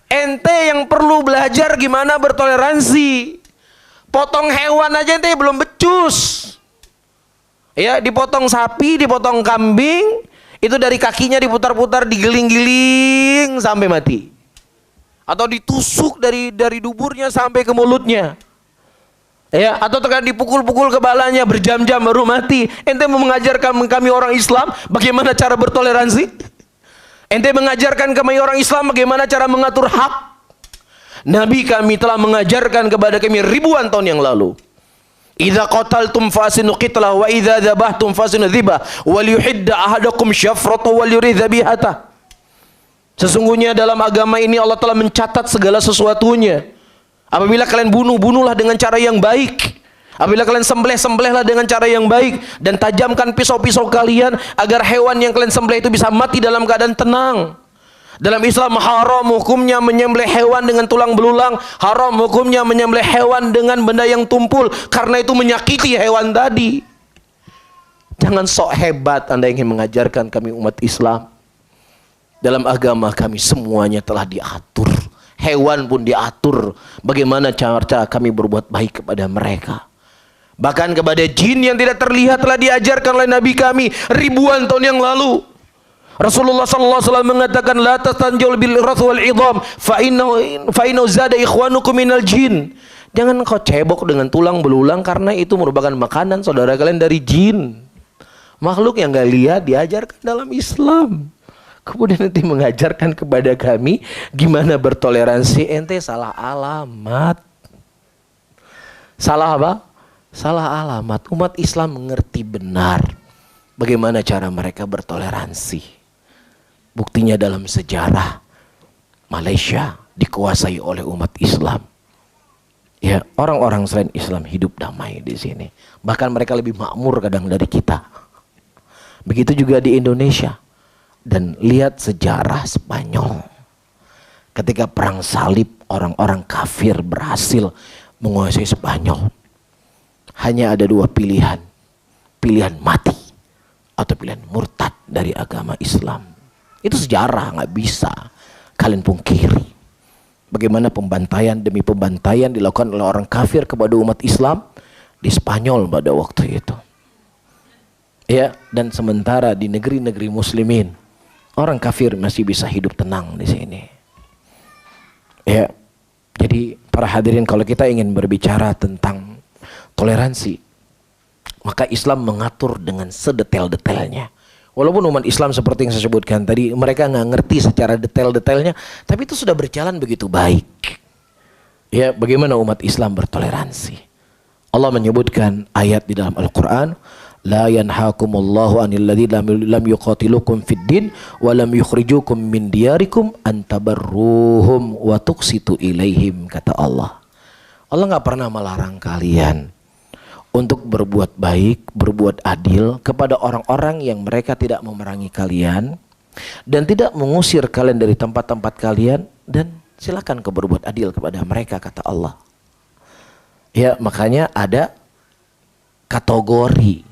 Ente yang perlu belajar gimana bertoleransi. Potong hewan aja ente belum becus. Ya, dipotong sapi, dipotong kambing, itu dari kakinya diputar-putar, digiling-giling sampai mati. Atau ditusuk dari duburnya sampai ke mulutnya. Ya, atau tekan dipukul-pukul kepalanya berjam-jam baru mati. Ente mau mengajarkan kami orang Islam bagaimana cara bertoleransi? Ente mengajarkan kami orang Islam bagaimana cara mengatur hak? Nabi kami telah mengajarkan kepada kami ribuan tahun yang lalu. Idza qataltum fasinu qitlah wa idza dzabhtum fasinu dzibah wal yuhidda ahadakum syafrata wal yurid dzabihata. Sesungguhnya dalam agama ini Allah telah mencatat segala sesuatunya. Apabila kalian bunuh, bunuhlah dengan cara yang baik. Apabila kalian sembelih, sembelihlah dengan cara yang baik. Dan tajamkan pisau-pisau kalian agar hewan yang kalian sembelih itu bisa mati dalam keadaan tenang. Dalam Islam haram hukumnya menyembelih hewan dengan tulang belulang. Haram hukumnya menyembelih hewan dengan benda yang tumpul, karena itu menyakiti hewan tadi. Jangan sok hebat Anda ingin mengajarkan kami umat Islam. Dalam agama kami semuanya telah diatur. Hewan pun diatur bagaimana cara kami berbuat baik kepada mereka. Bahkan kepada jin yang tidak terlihat telah diajarkan oleh Nabi kami ribuan tahun yang lalu. Rasulullah SAW mengatakan, la tastanjul bil rath wal idham fa innahu zada ikhwanukum minal jin. Jangan kau cebok dengan tulang belulang, karena itu merupakan makanan saudara kalian dari jin. Makhluk yang gak lihat diajarkan dalam Islam. Kemudian nanti mengajarkan kepada kami gimana bertoleransi, ente salah alamat. Salah apa? Salah alamat. Umat Islam mengerti benar bagaimana cara mereka bertoleransi. Buktinya dalam sejarah Malaysia dikuasai oleh umat Islam. Ya, orang-orang selain Islam hidup damai di sini. Bahkan mereka lebih makmur kadang dari kita. Begitu juga di Indonesia. Dan lihat sejarah Spanyol. Ketika perang salib, orang-orang kafir berhasil menguasai Spanyol. Hanya ada dua pilihan. Pilihan mati atau pilihan murtad dari agama Islam. Itu sejarah, nggak bisa kalian pungkiri. Bagaimana pembantaian demi pembantaian dilakukan oleh orang kafir kepada umat Islam di Spanyol pada waktu itu. Ya, dan sementara di negeri-negeri muslimin, orang kafir masih bisa hidup tenang di sini. Ya, jadi para hadirin, kalau kita ingin berbicara tentang toleransi, maka Islam mengatur dengan sedetail-detailnya. Walaupun umat Islam seperti yang saya sebutkan tadi, mereka nggak ngerti secara detail-detailnya, tapi itu sudah berjalan begitu baik. Ya, bagaimana umat Islam bertoleransi? Allah menyebutkan ayat di dalam Al-Quran, la yanhakumullahu anil ladzina lam yuqatilukum fid din wa lam yukhrijukum min diyarikum an tabarruhum wa tuqsitu ilaihim, kata Allah. Allah nggak pernah melarang kalian untuk berbuat baik, berbuat adil kepada orang-orang yang mereka tidak memerangi kalian dan tidak mengusir kalian dari tempat-tempat kalian, dan silakan kau berbuat adil kepada mereka, kata Allah. Ya, makanya ada kategori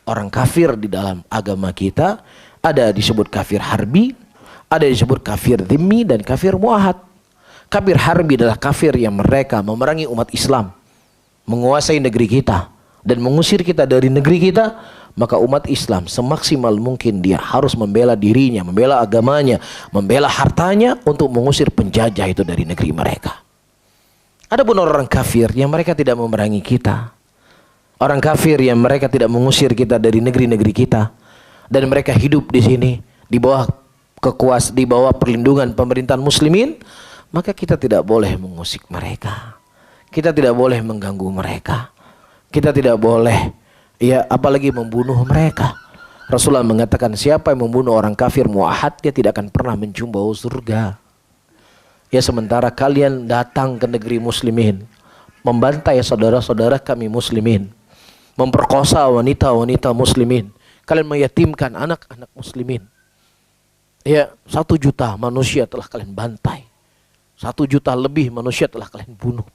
orang kafir di dalam agama kita. Ada disebut kafir harbi, ada disebut kafir dhimmi, dan kafir muahad. Kafir harbi adalah kafir yang mereka memerangi umat Islam, menguasai negeri kita dan mengusir kita dari negeri kita. Maka umat Islam semaksimal mungkin dia harus membela dirinya, membela agamanya, membela hartanya untuk mengusir penjajah itu dari negeri mereka. Adapun orang kafir yang mereka tidak memerangi kita, orang kafir yang mereka tidak mengusir kita dari negeri-negeri kita, dan mereka hidup di sini di bawah di bawah perlindungan pemerintahan muslimin, maka kita tidak boleh mengusik mereka. Kita tidak boleh mengganggu mereka. Kita tidak boleh apalagi membunuh mereka. Rasulullah mengatakan siapa yang membunuh orang kafir muahad, dia tidak akan pernah mencium bau surga. Sementara kalian datang ke negeri muslimin, membantai saudara-saudara kami muslimin, memperkosa wanita-wanita muslimin, kalian meyatimkan anak-anak muslimin. 1 juta manusia telah kalian bantai. 1 juta lebih manusia telah kalian bunuh.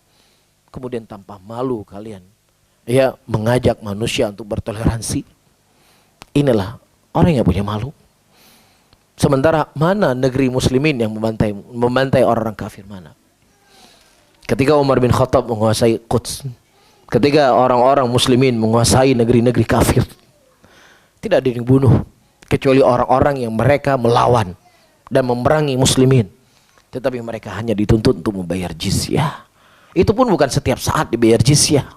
Kemudian tanpa malu kalian mengajak manusia untuk bertoleransi. Inilah orang yang punya malu. Sementara mana negeri muslimin yang membantai orang kafir mana? Ketika Umar bin Khattab menguasai Quds, ketika orang-orang muslimin menguasai negeri-negeri kafir, tidak ada yang dibunuh kecuali orang-orang yang mereka melawan dan memerangi muslimin. Tetapi mereka hanya dituntut untuk membayar jizyah. Itu pun bukan setiap saat dibayar jizyah.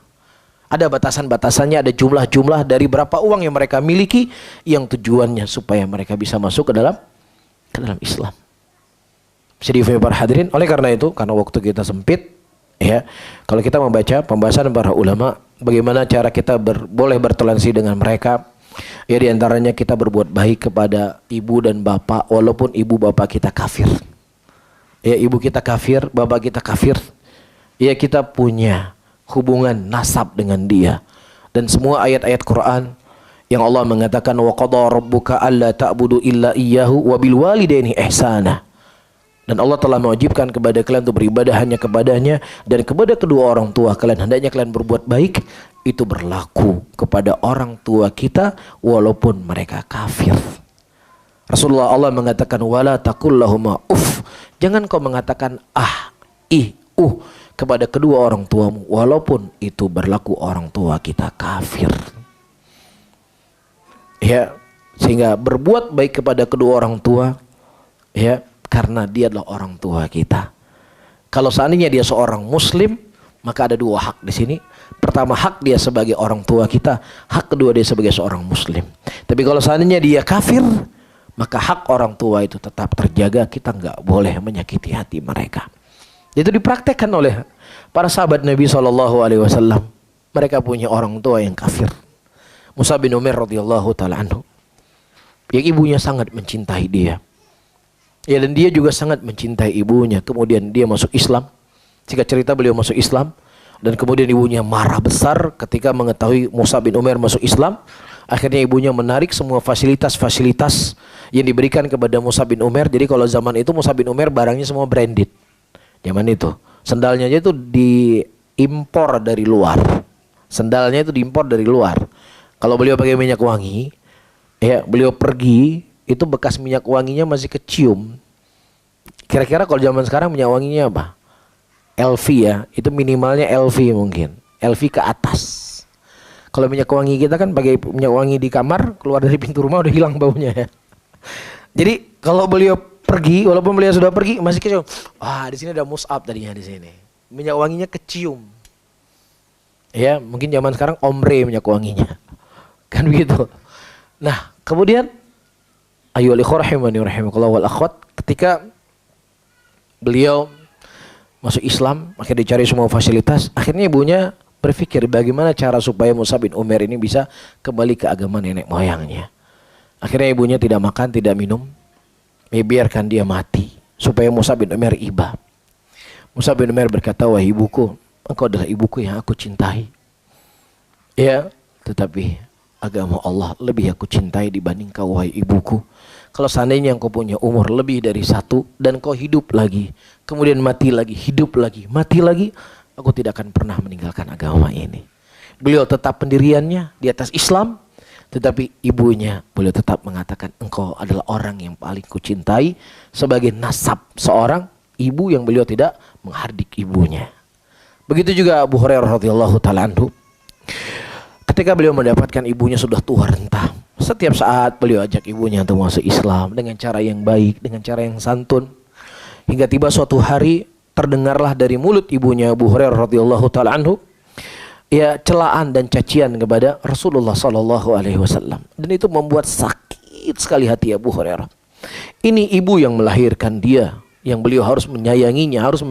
Ada batasan-batasannya, ada jumlah-jumlah dari berapa uang yang mereka miliki, yang tujuannya supaya mereka bisa masuk ke dalam Islam. Bisa difahami para hadirin. Oleh karena itu, karena waktu kita sempit, kalau kita membaca pembahasan para ulama, bagaimana cara kita boleh bertoleransi dengan mereka, di antaranya kita berbuat baik kepada ibu dan bapak, walaupun ibu bapak kita kafir. Ibu kita kafir, bapak kita kafir. Kita punya hubungan nasab dengan dia. Dan semua ayat-ayat Quran yang Allah mengatakan wa qada rabbuka alla ta'budu illa iyyahu wa bil walidaini ihsana. Dan Allah telah mewajibkan kepada kalian untuk beribadah hanya kepadanya, dan kepada kedua orang tua kalian hendaknya kalian berbuat baik. Itu berlaku kepada orang tua kita walaupun mereka kafir. Rasulullah Allah mengatakan wala taqul lahuma uff. Jangan kau mengatakan kepada kedua orang tuamu walaupun itu berlaku orang tua kita kafir. Sehingga berbuat baik kepada kedua orang tua karena dia adalah orang tua kita. Kalau seandainya dia seorang muslim, maka ada 2 hak di sini. Pertama, hak dia sebagai orang tua kita, hak kedua dia sebagai seorang muslim. Tapi kalau seandainya dia kafir, maka hak orang tua itu tetap terjaga. Kita nggak boleh menyakiti hati mereka. Itu dipraktekkan oleh para sahabat Nabi SAW. Mereka punya orang tua yang kafir. Mus'ab bin Umair radhiyallahu ta'ala anhu, yang ibunya sangat mencintai dia. Dan dia juga sangat mencintai ibunya. Kemudian dia masuk Islam. Singkat cerita, beliau masuk Islam. Dan kemudian ibunya marah besar ketika mengetahui Mus'ab bin Umair masuk Islam. Akhirnya ibunya menarik semua fasilitas-fasilitas yang diberikan kepada Mus'ab bin Umair. Jadi kalau zaman itu Mus'ab bin Umair barangnya semua branded. Zaman itu sendalnya aja itu diimpor dari luar. Sendalnya itu diimpor dari luar. Kalau beliau pakai minyak wangi, beliau pergi, itu bekas minyak wanginya masih kecium. Kira-kira kalau zaman sekarang minyak wanginya apa? LV itu minimalnya LV mungkin. LV ke atas. Kalau minyak wangi kita kan pakai minyak wangi di kamar, keluar dari pintu rumah udah hilang baunya ya. Jadi kalau beliau pergi, walaupun beliau sudah pergi masih kecium. Di sini ada Mus'ab tadinya di sini. Minyak wanginya kecium. Mungkin zaman sekarang ombre minyak wanginya. Kan begitu. Nah, kemudian ayyuhal ikhwah rahimani rahimakumullah wal akhwat, ketika beliau masuk Islam, akhirnya dicari semua fasilitas, akhirnya ibunya berpikir bagaimana cara supaya Mus'ab bin Umair ini bisa kembali ke agama nenek moyangnya. Akhirnya ibunya tidak makan, tidak minum, biarkan dia mati supaya Mus'ab bin Umair iba. Mus'ab bin Umair berkata, wahai ibuku, engkau adalah ibuku yang aku cintai. Tetapi agama Allah lebih aku cintai dibanding kau, wahai ibuku. Kalau seandainya engkau punya umur lebih dari 1 dan kau hidup lagi, kemudian mati lagi, hidup lagi, mati lagi, aku tidak akan pernah meninggalkan agama ini. Beliau tetap pendiriannya di atas Islam, tetapi ibunya beliau tetap mengatakan engkau adalah orang yang paling kucintai sebagai nasab seorang ibu yang beliau tidak menghardik ibunya. Begitu juga Abu Hurairah radhiyallahu ta'ala anhu. Ketika beliau mendapatkan ibunya sudah tua renta, setiap saat beliau ajak ibunya untuk masuk Islam dengan cara yang baik, dengan cara yang santun. Hingga tiba suatu hari terdengarlah dari mulut ibunya Abu Hurairah radhiyallahu ta'ala anhu celaan dan cacian kepada Rasulullah sallallahu alaihi wasallam. Dan itu membuat sakit sempit sekali hati Abu Hurairah. Ini ibu yang melahirkan dia, yang beliau harus menyayanginya, harus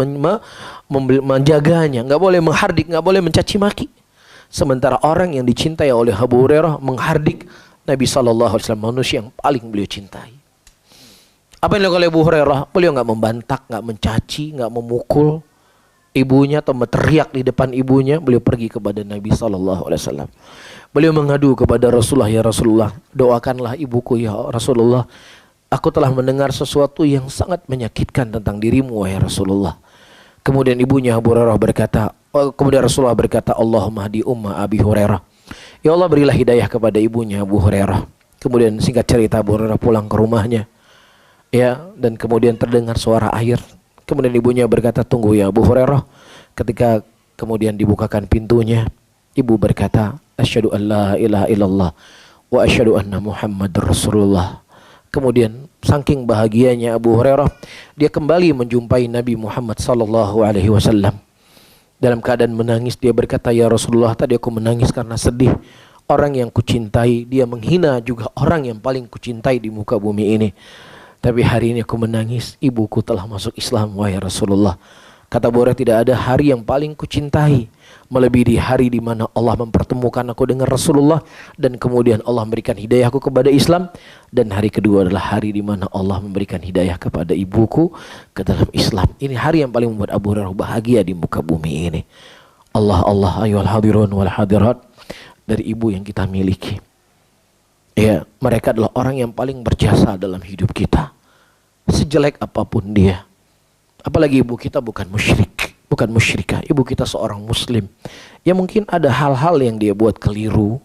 menjaganya, nggak boleh menghardik, nggak boleh mencaci maki. Sementara orang yang dicintai oleh Abu Hurairah menghardik Nabi SAW, manusia yang paling beliau cintai. Apa yang dilakukan oleh Abu Hurairah? Beliau nggak membantak, nggak mencaci, nggak memukul ibunya atau teriak di depan ibunya. Beliau pergi kepada Nabi SAW. Beliau mengadu kepada Rasulullah, ya Rasulullah, doakanlah ibuku ya Rasulullah. Aku telah mendengar sesuatu yang sangat menyakitkan tentang dirimu wahai Rasulullah. Kemudian ibunya Abu Hurairah berkata, kemudian Rasulullah berkata, Allahumma hdi umma Abi Hurairah. Ya Allah, berilah hidayah kepada ibunya Abu Hurairah. Kemudian singkat cerita Abu Hurairah pulang ke rumahnya. Ya, dan kemudian terdengar suara air. Kemudian ibunya berkata, tunggu ya Abu Hurairah. Ketika kemudian dibukakan pintunya, ibu berkata, asyhadu an la ilaha illallah wa asyhadu anna Muhammadar Rasulullah. Kemudian saking bahagianya Abu Hurairah, dia kembali menjumpai Nabi Muhammad sallallahu alaihi wasallam. Dalam keadaan menangis dia berkata, ya Rasulullah, tadi aku menangis karena sedih. Orang yang kucintai, dia menghina juga orang yang paling kucintai di muka bumi ini. Tapi hari ini aku menangis, ibuku telah masuk Islam wahai Rasulullah. Kata Abu Hurairah, tidak ada hari yang paling kucintai melebihi hari di mana Allah mempertemukan aku dengan Rasulullah, dan kemudian Allah memberikan hidayahku kepada Islam, dan hari kedua adalah hari di mana Allah memberikan hidayah kepada ibuku ke dalam Islam. Ini hari yang paling membuat Abu Hurairah bahagia di muka bumi ini. Allah ayyuhal hadirun wal hadirat, dari ibu yang kita miliki. Ya, mereka adalah orang yang paling berjasa dalam hidup kita. Sejelek apapun dia. Apalagi ibu kita bukan musyrik, bukan musyrikah. Ibu kita seorang muslim. Ya mungkin ada hal-hal yang dia buat keliru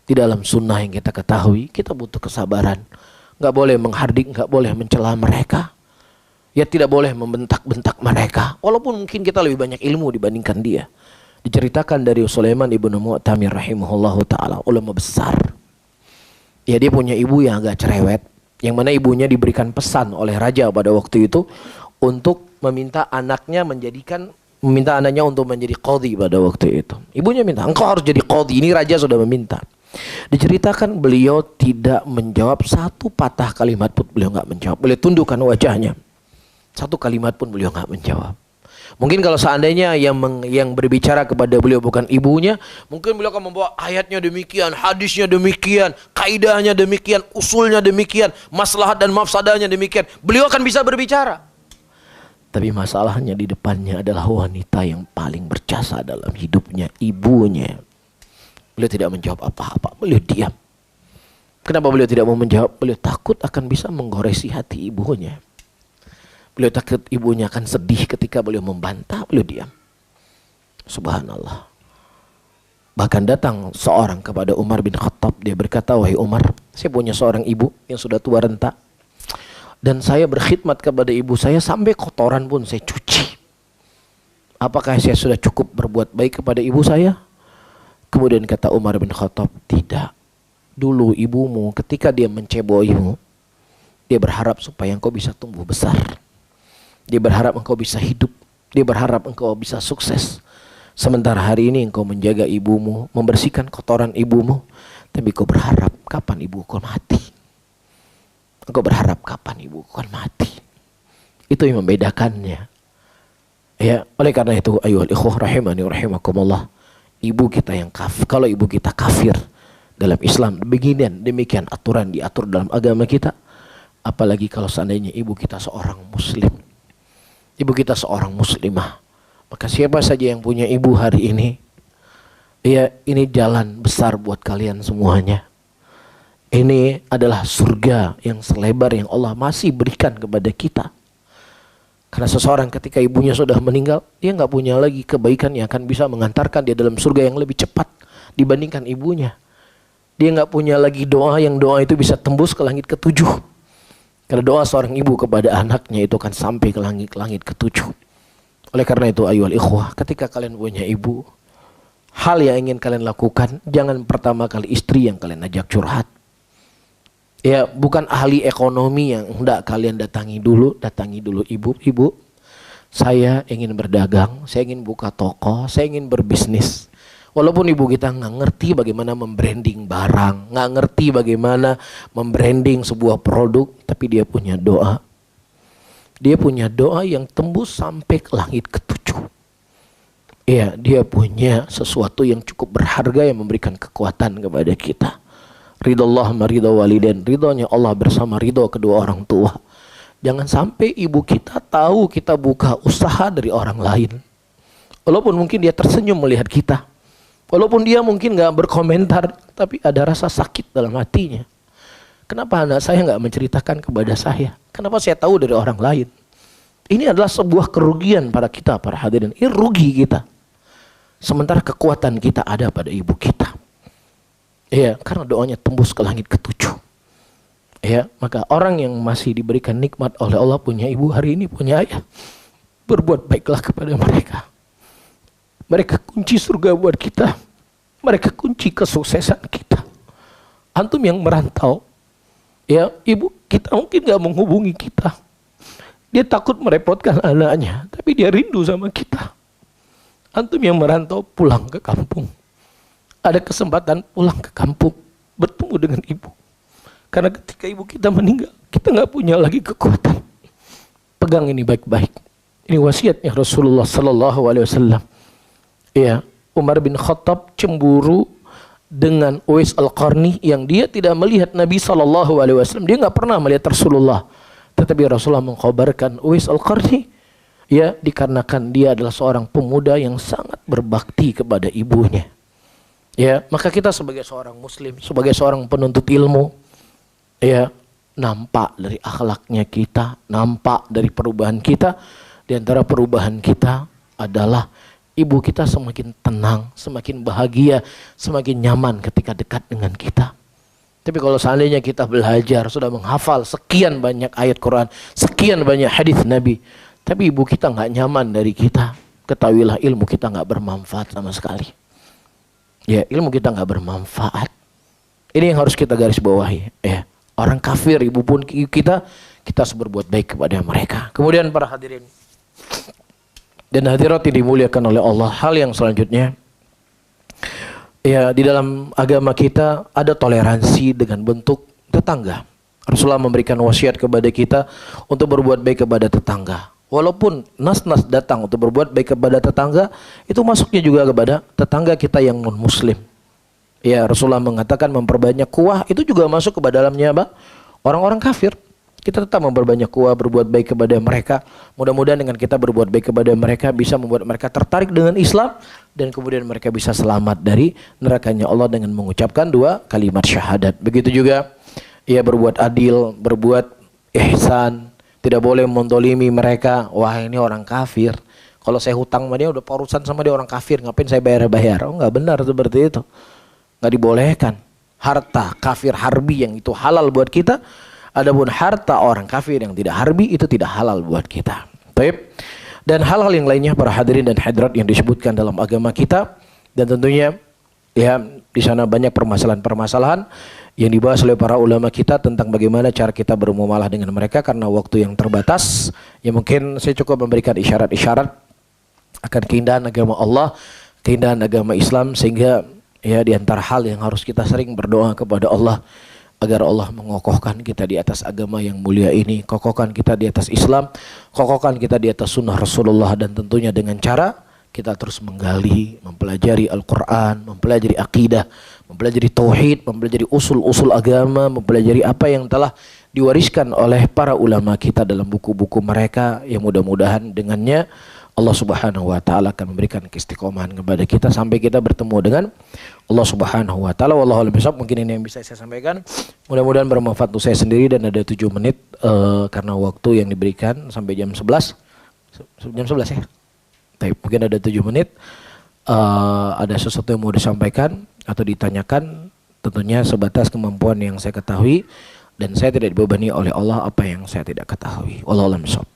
di dalam sunnah yang kita ketahui. Kita butuh kesabaran. Nggak boleh menghardik, nggak boleh mencela mereka. Ya tidak boleh membentak-bentak mereka. Walaupun mungkin kita lebih banyak ilmu dibandingkan dia. Diceritakan dari Sulaiman ibnu Mu'tamir rahimahullahu ta'ala, ulama besar. Ya dia punya ibu yang agak cerewet. Yang mana ibunya diberikan pesan oleh raja pada waktu itu untuk meminta anaknya untuk menjadi qadhi pada waktu itu. Ibunya minta, engkau harus jadi qadhi. Ini raja sudah meminta. Diceritakan beliau tidak menjawab satu patah kalimat pun, beliau nggak menjawab. Beliau tundukkan wajahnya. Satu kalimat pun beliau nggak menjawab. Mungkin kalau seandainya yang berbicara kepada beliau bukan ibunya, mungkin beliau akan membawa ayatnya demikian, hadisnya demikian, kaidahnya demikian, usulnya demikian, maslahat dan mafsadahnya demikian. Beliau akan bisa berbicara. Tapi masalahnya di depannya adalah wanita yang paling berjasa dalam hidupnya, ibunya. Beliau tidak menjawab apa-apa, beliau diam. Kenapa beliau tidak mau menjawab? Beliau takut akan bisa menggoresi hati ibunya. Beliau takut ibunya akan sedih ketika beliau membantah, beliau diam. Subhanallah. Bahkan datang seorang kepada Umar bin Khattab, dia berkata, wahai Umar, saya punya seorang ibu yang sudah tua renta. Dan saya berkhidmat kepada ibu saya sampai kotoran pun saya cuci. Apakah saya sudah cukup berbuat baik kepada ibu saya? Kemudian kata Umar bin Khattab, tidak. Dulu ibumu ketika dia menceboimu, dia berharap supaya engkau bisa tumbuh besar. Dia berharap engkau bisa hidup. Dia berharap engkau bisa sukses. Sementara hari ini engkau menjaga ibumu, membersihkan kotoran ibumu. Tapi kau berharap kapan ibu kau mati. Engkau berharap kapan ibu akan mati. Itu yang membedakannya. Ya, oleh karena itu ayyuhal ikhwah rahimani rahimakumullah. Ibu kita yang kafir, kalau ibu kita kafir dalam Islam, demikian aturan diatur dalam agama kita. Apalagi kalau seandainya ibu kita seorang muslim. Ibu kita seorang muslimah. Maka siapa saja yang punya ibu hari ini, ya ini jalan besar buat kalian semuanya. Ini adalah surga yang selebar yang Allah masih berikan kepada kita. Karena seseorang ketika ibunya sudah meninggal, dia nggak punya lagi kebaikan yang akan bisa mengantarkan dia dalam surga yang lebih cepat dibandingkan ibunya. Dia nggak punya lagi doa yang doa itu bisa tembus ke langit ketujuh. Karena doa seorang ibu kepada anaknya itu akan sampai ke langit ketujuh. Oleh karena itu ayyuhal ikhwah, ketika kalian punya ibu, hal yang ingin kalian lakukan, jangan pertama kali istri yang kalian ajak curhat. Ya, bukan ahli ekonomi yang hendak kalian datangi dulu ibu. Saya ingin berdagang, saya ingin buka toko, saya ingin berbisnis. Walaupun ibu kita nggak ngerti bagaimana membranding barang, nggak ngerti bagaimana membranding sebuah produk, tapi dia punya doa. Dia punya doa yang tembus sampai ke langit ketujuh. Iya, dia punya sesuatu yang cukup berharga yang memberikan kekuatan kepada kita. Ridho Allah sama ridho walidain, ridhonya Allah bersama ridho kedua orang tua. Jangan sampai ibu kita tahu kita buka usaha dari orang lain. Walaupun mungkin dia tersenyum melihat kita. Walaupun dia mungkin gak berkomentar, tapi ada rasa sakit dalam hatinya. Kenapa anak saya gak menceritakan kepada saya? Kenapa saya tahu dari orang lain? Ini adalah sebuah kerugian pada kita, para hadirin. Ini rugi kita. Sementara kekuatan kita ada pada ibu kita. Ya, karena doanya tembus ke langit ketujuh. Ya, maka orang yang masih diberikan nikmat oleh Allah punya ibu hari ini, punya ayah, berbuat baiklah kepada mereka. Mereka kunci surga buat kita. Mereka kunci kesuksesan kita. Antum yang merantau, ya, ibu kita mungkin gak menghubungi kita. Dia takut merepotkan anaknya, tapi dia rindu sama kita. Antum yang merantau pulang ke kampung. Ada kesempatan pulang ke kampung, bertemu dengan ibu. Karena ketika ibu kita meninggal, kita nggak punya lagi kekuatan. Pegang ini baik-baik. Ini wasiatnya Rasulullah Sallallahu Alaihi Wasallam. Ya, Umar bin Khattab cemburu dengan Uwais Al-Qarni yang dia tidak melihat Nabi Sallallahu Alaihi Wasallam. Dia nggak pernah melihat Rasulullah. Tetapi Rasulullah mengkhabarkan Uwais Al-Qarni, ya, dikarenakan dia adalah seorang pemuda yang sangat berbakti kepada ibunya. Ya, maka kita sebagai seorang muslim, sebagai seorang penuntut ilmu, ya, nampak dari akhlaknya kita, nampak dari perubahan kita. Di antara perubahan kita adalah ibu kita semakin tenang, semakin bahagia, semakin nyaman ketika dekat dengan kita. Tapi kalau seandainya kita belajar, sudah menghafal sekian banyak ayat Quran, sekian banyak hadis Nabi, tapi ibu kita nggak nyaman dari kita, ketahuilah ilmu kita nggak bermanfaat sama sekali. Ya, ilmu kita nggak bermanfaat. Ini yang harus kita garis bawahi. Ya, orang kafir, ibu pun kita harus berbuat baik kepada mereka. Kemudian para hadirin dan hadirat yang dimuliakan oleh Allah, hal yang selanjutnya, ya, di dalam agama kita ada toleransi dengan bentuk tetangga. Rasulullah memberikan wasiat kepada kita untuk berbuat baik kepada tetangga. Walaupun nas-nas datang untuk berbuat baik kepada tetangga, itu masuknya juga kepada tetangga kita yang non-muslim. Ya, Rasulullah mengatakan memperbanyak kuah, itu juga masuk kepada dalamnya apa? Orang-orang kafir. Kita tetap memperbanyak kuah, berbuat baik kepada mereka. Mudah-mudahan dengan kita berbuat baik kepada mereka bisa membuat mereka tertarik dengan Islam, dan kemudian mereka bisa selamat dari nerakanya Allah dengan mengucapkan 2 kalimat syahadat. Begitu juga, ya, berbuat adil, berbuat ihsan. Tidak boleh mendolimi mereka. Wah, ini orang kafir. Kalau saya hutang sama dia, udah urusan sama dia orang kafir, ngapain saya bayar-bayar? Oh, nggak benar seperti itu. Nggak dibolehkan. Harta kafir harbi yang itu halal buat kita. Adapun harta orang kafir yang tidak harbi itu tidak halal buat kita. Baik. Dan hal-hal yang lainnya para hadirin dan hadirat yang disebutkan dalam agama kita, dan tentunya, ya, di sana banyak permasalahan-permasalahan yang dibahas oleh para ulama kita tentang bagaimana cara kita bermuamalah dengan mereka. Karena waktu yang terbatas, ya, mungkin saya cukup memberikan isyarat-isyarat akan keindahan agama Allah, keindahan agama Islam, sehingga, ya, di antara hal yang harus kita sering berdoa kepada Allah agar Allah mengokohkan kita di atas agama yang mulia ini, kokohkan kita di atas Islam, kokohkan kita di atas sunnah Rasulullah, dan tentunya dengan cara kita terus menggali, mempelajari Al-Quran, mempelajari akidah, mempelajari tauhid, mempelajari usul-usul agama, mempelajari apa yang telah diwariskan oleh para ulama kita dalam buku-buku mereka, yang mudah-mudahan dengannya Allah Subhanahu wa taala akan memberikan keistiqomahan kepada kita sampai kita bertemu dengan Allah Subhanahu wa taala. Wallahu a'lam bishawab. Mungkin ini yang bisa saya sampaikan. Mudah-mudahan bermanfaat untuk saya sendiri, dan ada 7 menit karena waktu yang diberikan sampai jam 11. Jam 11 ya. Baik, mungkin ada 7 menit. Ada sesuatu yang mau disampaikan atau ditanyakan, tentunya sebatas kemampuan yang saya ketahui, dan saya tidak dibebani oleh Allah apa yang saya tidak ketahui. Wallahu a'lam bishawab.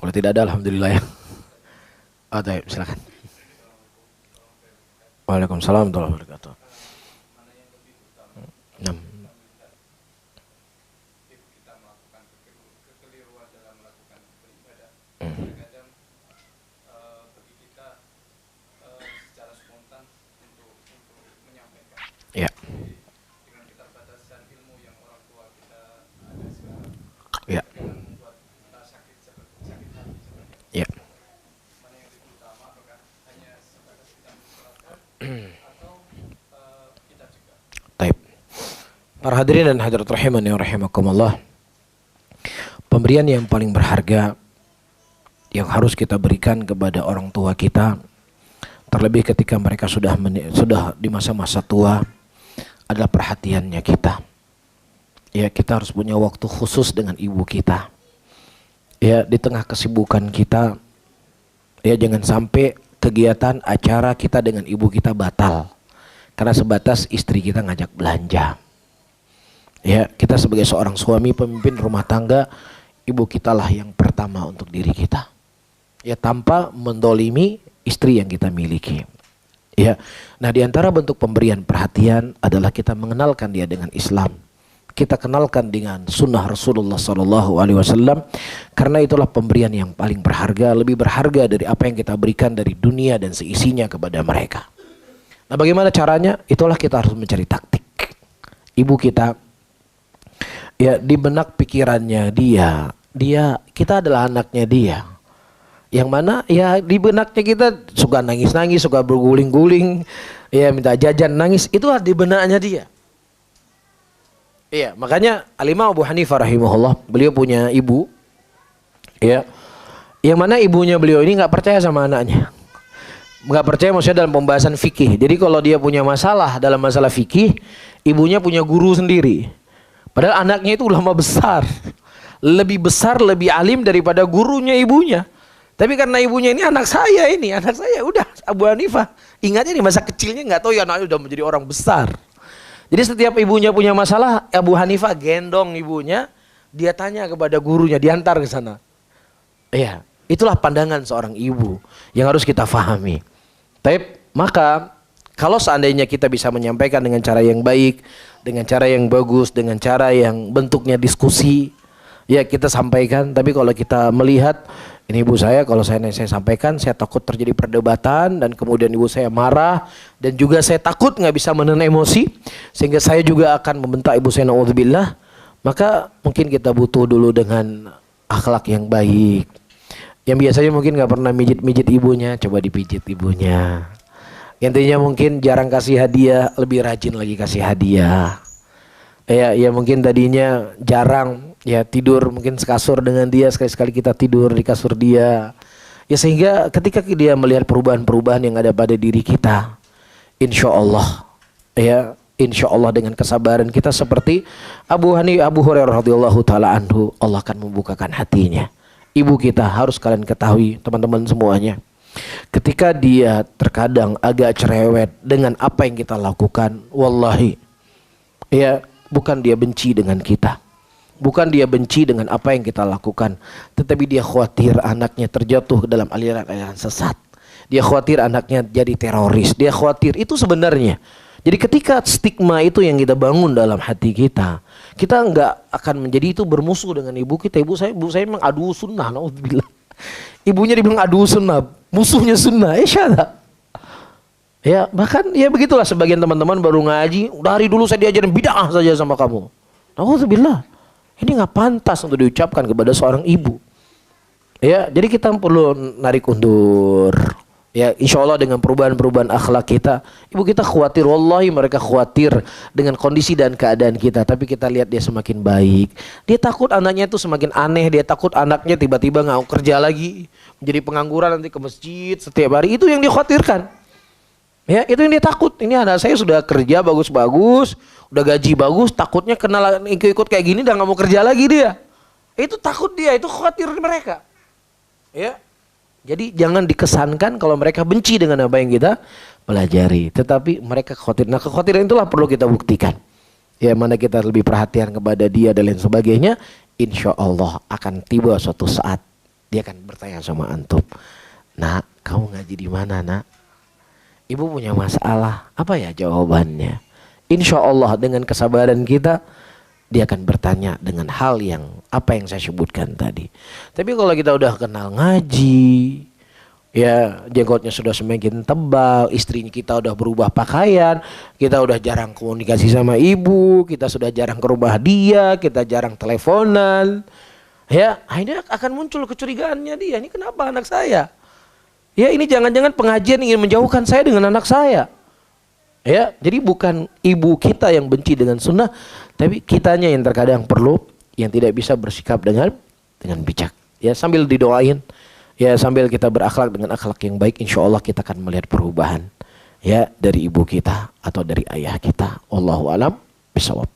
Kalau tidak ada, alhamdulillah, ya. Oh, silakan. Waalaikumsalam warahmatullahi wabarakatuh. 6. Ya. Ya. Ya. Taib. Para hadirin dan hadirat rahimani wa rahimakumullah. Pemberian yang paling berharga yang harus kita berikan kepada orang tua kita, terlebih ketika mereka sudah di masa-masa tua, adalah perhatiannya kita. Ya, kita harus punya waktu khusus dengan ibu kita. Ya, di tengah kesibukan kita, ya jangan sampai kegiatan acara kita dengan ibu kita batal karena sebatas istri kita ngajak belanja. Ya, kita sebagai seorang suami pemimpin rumah tangga, ibu kita lah yang pertama untuk diri kita. Ya, tanpa mendolimi istri yang kita miliki. Ya, nah di antara bentuk pemberian perhatian adalah kita mengenalkan dia dengan Islam. Kita kenalkan dengan sunnah Rasulullah SAW, karena itulah pemberian yang paling berharga, lebih berharga dari apa yang kita berikan dari dunia dan seisinya kepada mereka. Nah, bagaimana caranya? Itulah kita harus mencari taktik. Ibu kita, ya di benak pikirannya kita adalah anaknya dia. Yang mana ya di benaknya kita suka nangis-nangis, suka berguling-guling, ya minta jajan nangis, itu di benaknya dia. Iya, makanya Al-Imam Abu Hanifah rahimahullah, beliau punya ibu, ya, yang mana ibunya beliau ini nggak percaya sama anaknya, nggak percaya maksudnya dalam pembahasan fikih. Jadi kalau dia punya masalah dalam masalah fikih, ibunya punya guru sendiri. Padahal anaknya itu ulama besar, lebih alim daripada gurunya ibunya. Tapi karena ibunya ini anak saya udah Abu Hanifah. Ingatnya di masa kecilnya nggak tahu ya anaknya udah menjadi orang besar. Jadi setiap ibunya punya masalah, Abu Hanifah gendong ibunya, dia tanya kepada gurunya, diantar ke sana. Iya, itulah pandangan seorang ibu yang harus kita fahami. Tapi maka kalau seandainya kita bisa menyampaikan dengan cara yang baik, dengan cara yang bagus, dengan cara yang bentuknya diskusi, ya kita sampaikan. Tapi kalau kita melihat ini ibu saya, kalau saya sampaikan, saya takut terjadi perdebatan dan kemudian ibu saya marah dan juga saya takut nggak bisa menahan emosi sehingga saya juga akan membentak ibu saya, naudzubillah. Maka mungkin kita butuh dulu dengan akhlak yang baik. Yang biasanya mungkin nggak pernah mijit-mijit ibunya, coba dipijit ibunya. Intinya mungkin jarang kasih hadiah, lebih rajin lagi kasih hadiah. Ya mungkin tadinya jarang ya tidur mungkin sekasur dengan dia, sekali-sekali kita tidur di kasur dia. Ya sehingga ketika dia melihat perubahan-perubahan yang ada pada diri kita, insya Allah dengan kesabaran kita seperti Abu Hurairah radhiyallahu taala anhu, Allah akan membukakan hatinya. Ibu kita harus kalian ketahui teman-teman semuanya, ketika dia terkadang agak cerewet dengan apa yang kita lakukan, wallahi ya bukan dia benci dengan kita, bukan dia benci dengan apa yang kita lakukan, tetapi dia khawatir anaknya terjatuh ke dalam aliran-aliran sesat. Dia khawatir anaknya jadi teroris. Dia khawatir itu sebenarnya. Jadi ketika stigma itu yang kita bangun dalam hati kita nggak akan menjadi itu bermusuh dengan ibu kita. Ibu saya memang adu sunnah, naudzubillah. Ibunya dibilang adu sunnah, musuhnya sunnah. Syada. Ya bahkan ya begitulah sebagian teman-teman baru ngaji, dari dulu saya diajarin bid'ah saja sama kamu. Naudzubillah. Ini nggak pantas untuk diucapkan kepada seorang ibu. Ya, jadi kita perlu narik undur. Ya, insya Allah dengan perubahan-perubahan akhlak kita, ibu kita khawatir, wallahi mereka khawatir dengan kondisi dan keadaan kita. Tapi kita lihat dia semakin baik. Dia takut anaknya itu semakin aneh. Dia takut anaknya tiba-tiba nggak mau kerja lagi, menjadi pengangguran nanti ke masjid setiap hari. Itu yang dikhawatirkan. Ya, itu yang dia takut. Ini anak saya sudah kerja bagus-bagus, udah gaji bagus, takutnya kenal ikut kayak gini udah nggak mau kerja lagi dia. Itu takut dia, itu khawatir mereka. Ya. Jadi jangan dikesankan kalau mereka benci dengan apa yang kita pelajari, tetapi mereka khawatir. Nah, kekhawatiran itulah perlu kita buktikan. Ya, mana kita lebih perhatian kepada dia dan lain sebagainya, insya Allah akan tiba suatu saat dia akan bertanya sama antum, "Nak, kamu ngaji di mana, Nak?" ibu punya masalah, apa ya jawabannya? Insya Allah dengan kesabaran kita, dia akan bertanya dengan hal yang apa yang saya sebutkan tadi. Tapi kalau kita udah kenal ngaji, ya jenggotnya sudah semakin tebal, istrinya kita udah berubah pakaian, kita udah jarang komunikasi sama ibu, kita sudah jarang ke rumah dia, kita jarang teleponan, ya akhirnya akan muncul kecurigaannya dia, ini kenapa anak saya? Ya ini jangan-jangan pengajian ingin menjauhkan saya dengan anak saya. Ya, jadi bukan ibu kita yang benci dengan sunnah, tapi kitanya yang terkadang perlu, yang tidak bisa bersikap dengan bijak. Ya, sambil didoain, ya sambil kita berakhlak dengan akhlak yang baik, insya Allah kita akan melihat perubahan, ya dari ibu kita atau dari ayah kita. Wallahu alam bisawab.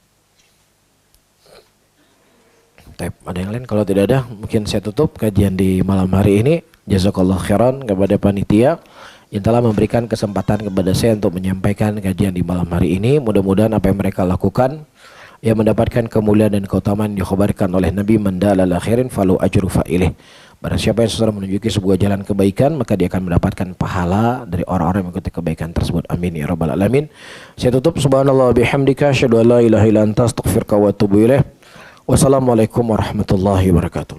Ada yang lain? Kalau tidak ada, mungkin saya tutup kajian di malam hari ini. Jazakallah khairan kepada panitia yang telah memberikan kesempatan kepada saya untuk menyampaikan kajian di malam hari ini. Mudah-mudahan apa yang mereka lakukan yang mendapatkan kemuliaan dan keutamaan yang dikhabarkan oleh Nabi, man dalla ala khairin falahu ajru fa'ilih. Barang siapa yang sesudah menunjuki sebuah jalan kebaikan, maka dia akan mendapatkan pahala dari orang-orang yang mengikuti kebaikan tersebut. Amin ya rabbal alamin. Saya tutup, subhanallah bihamdika asyhadu an la ilaha illa anta astaghfiruka wa atubu ilaik. Wassalamualaikum warahmatullahi wabarakatuh.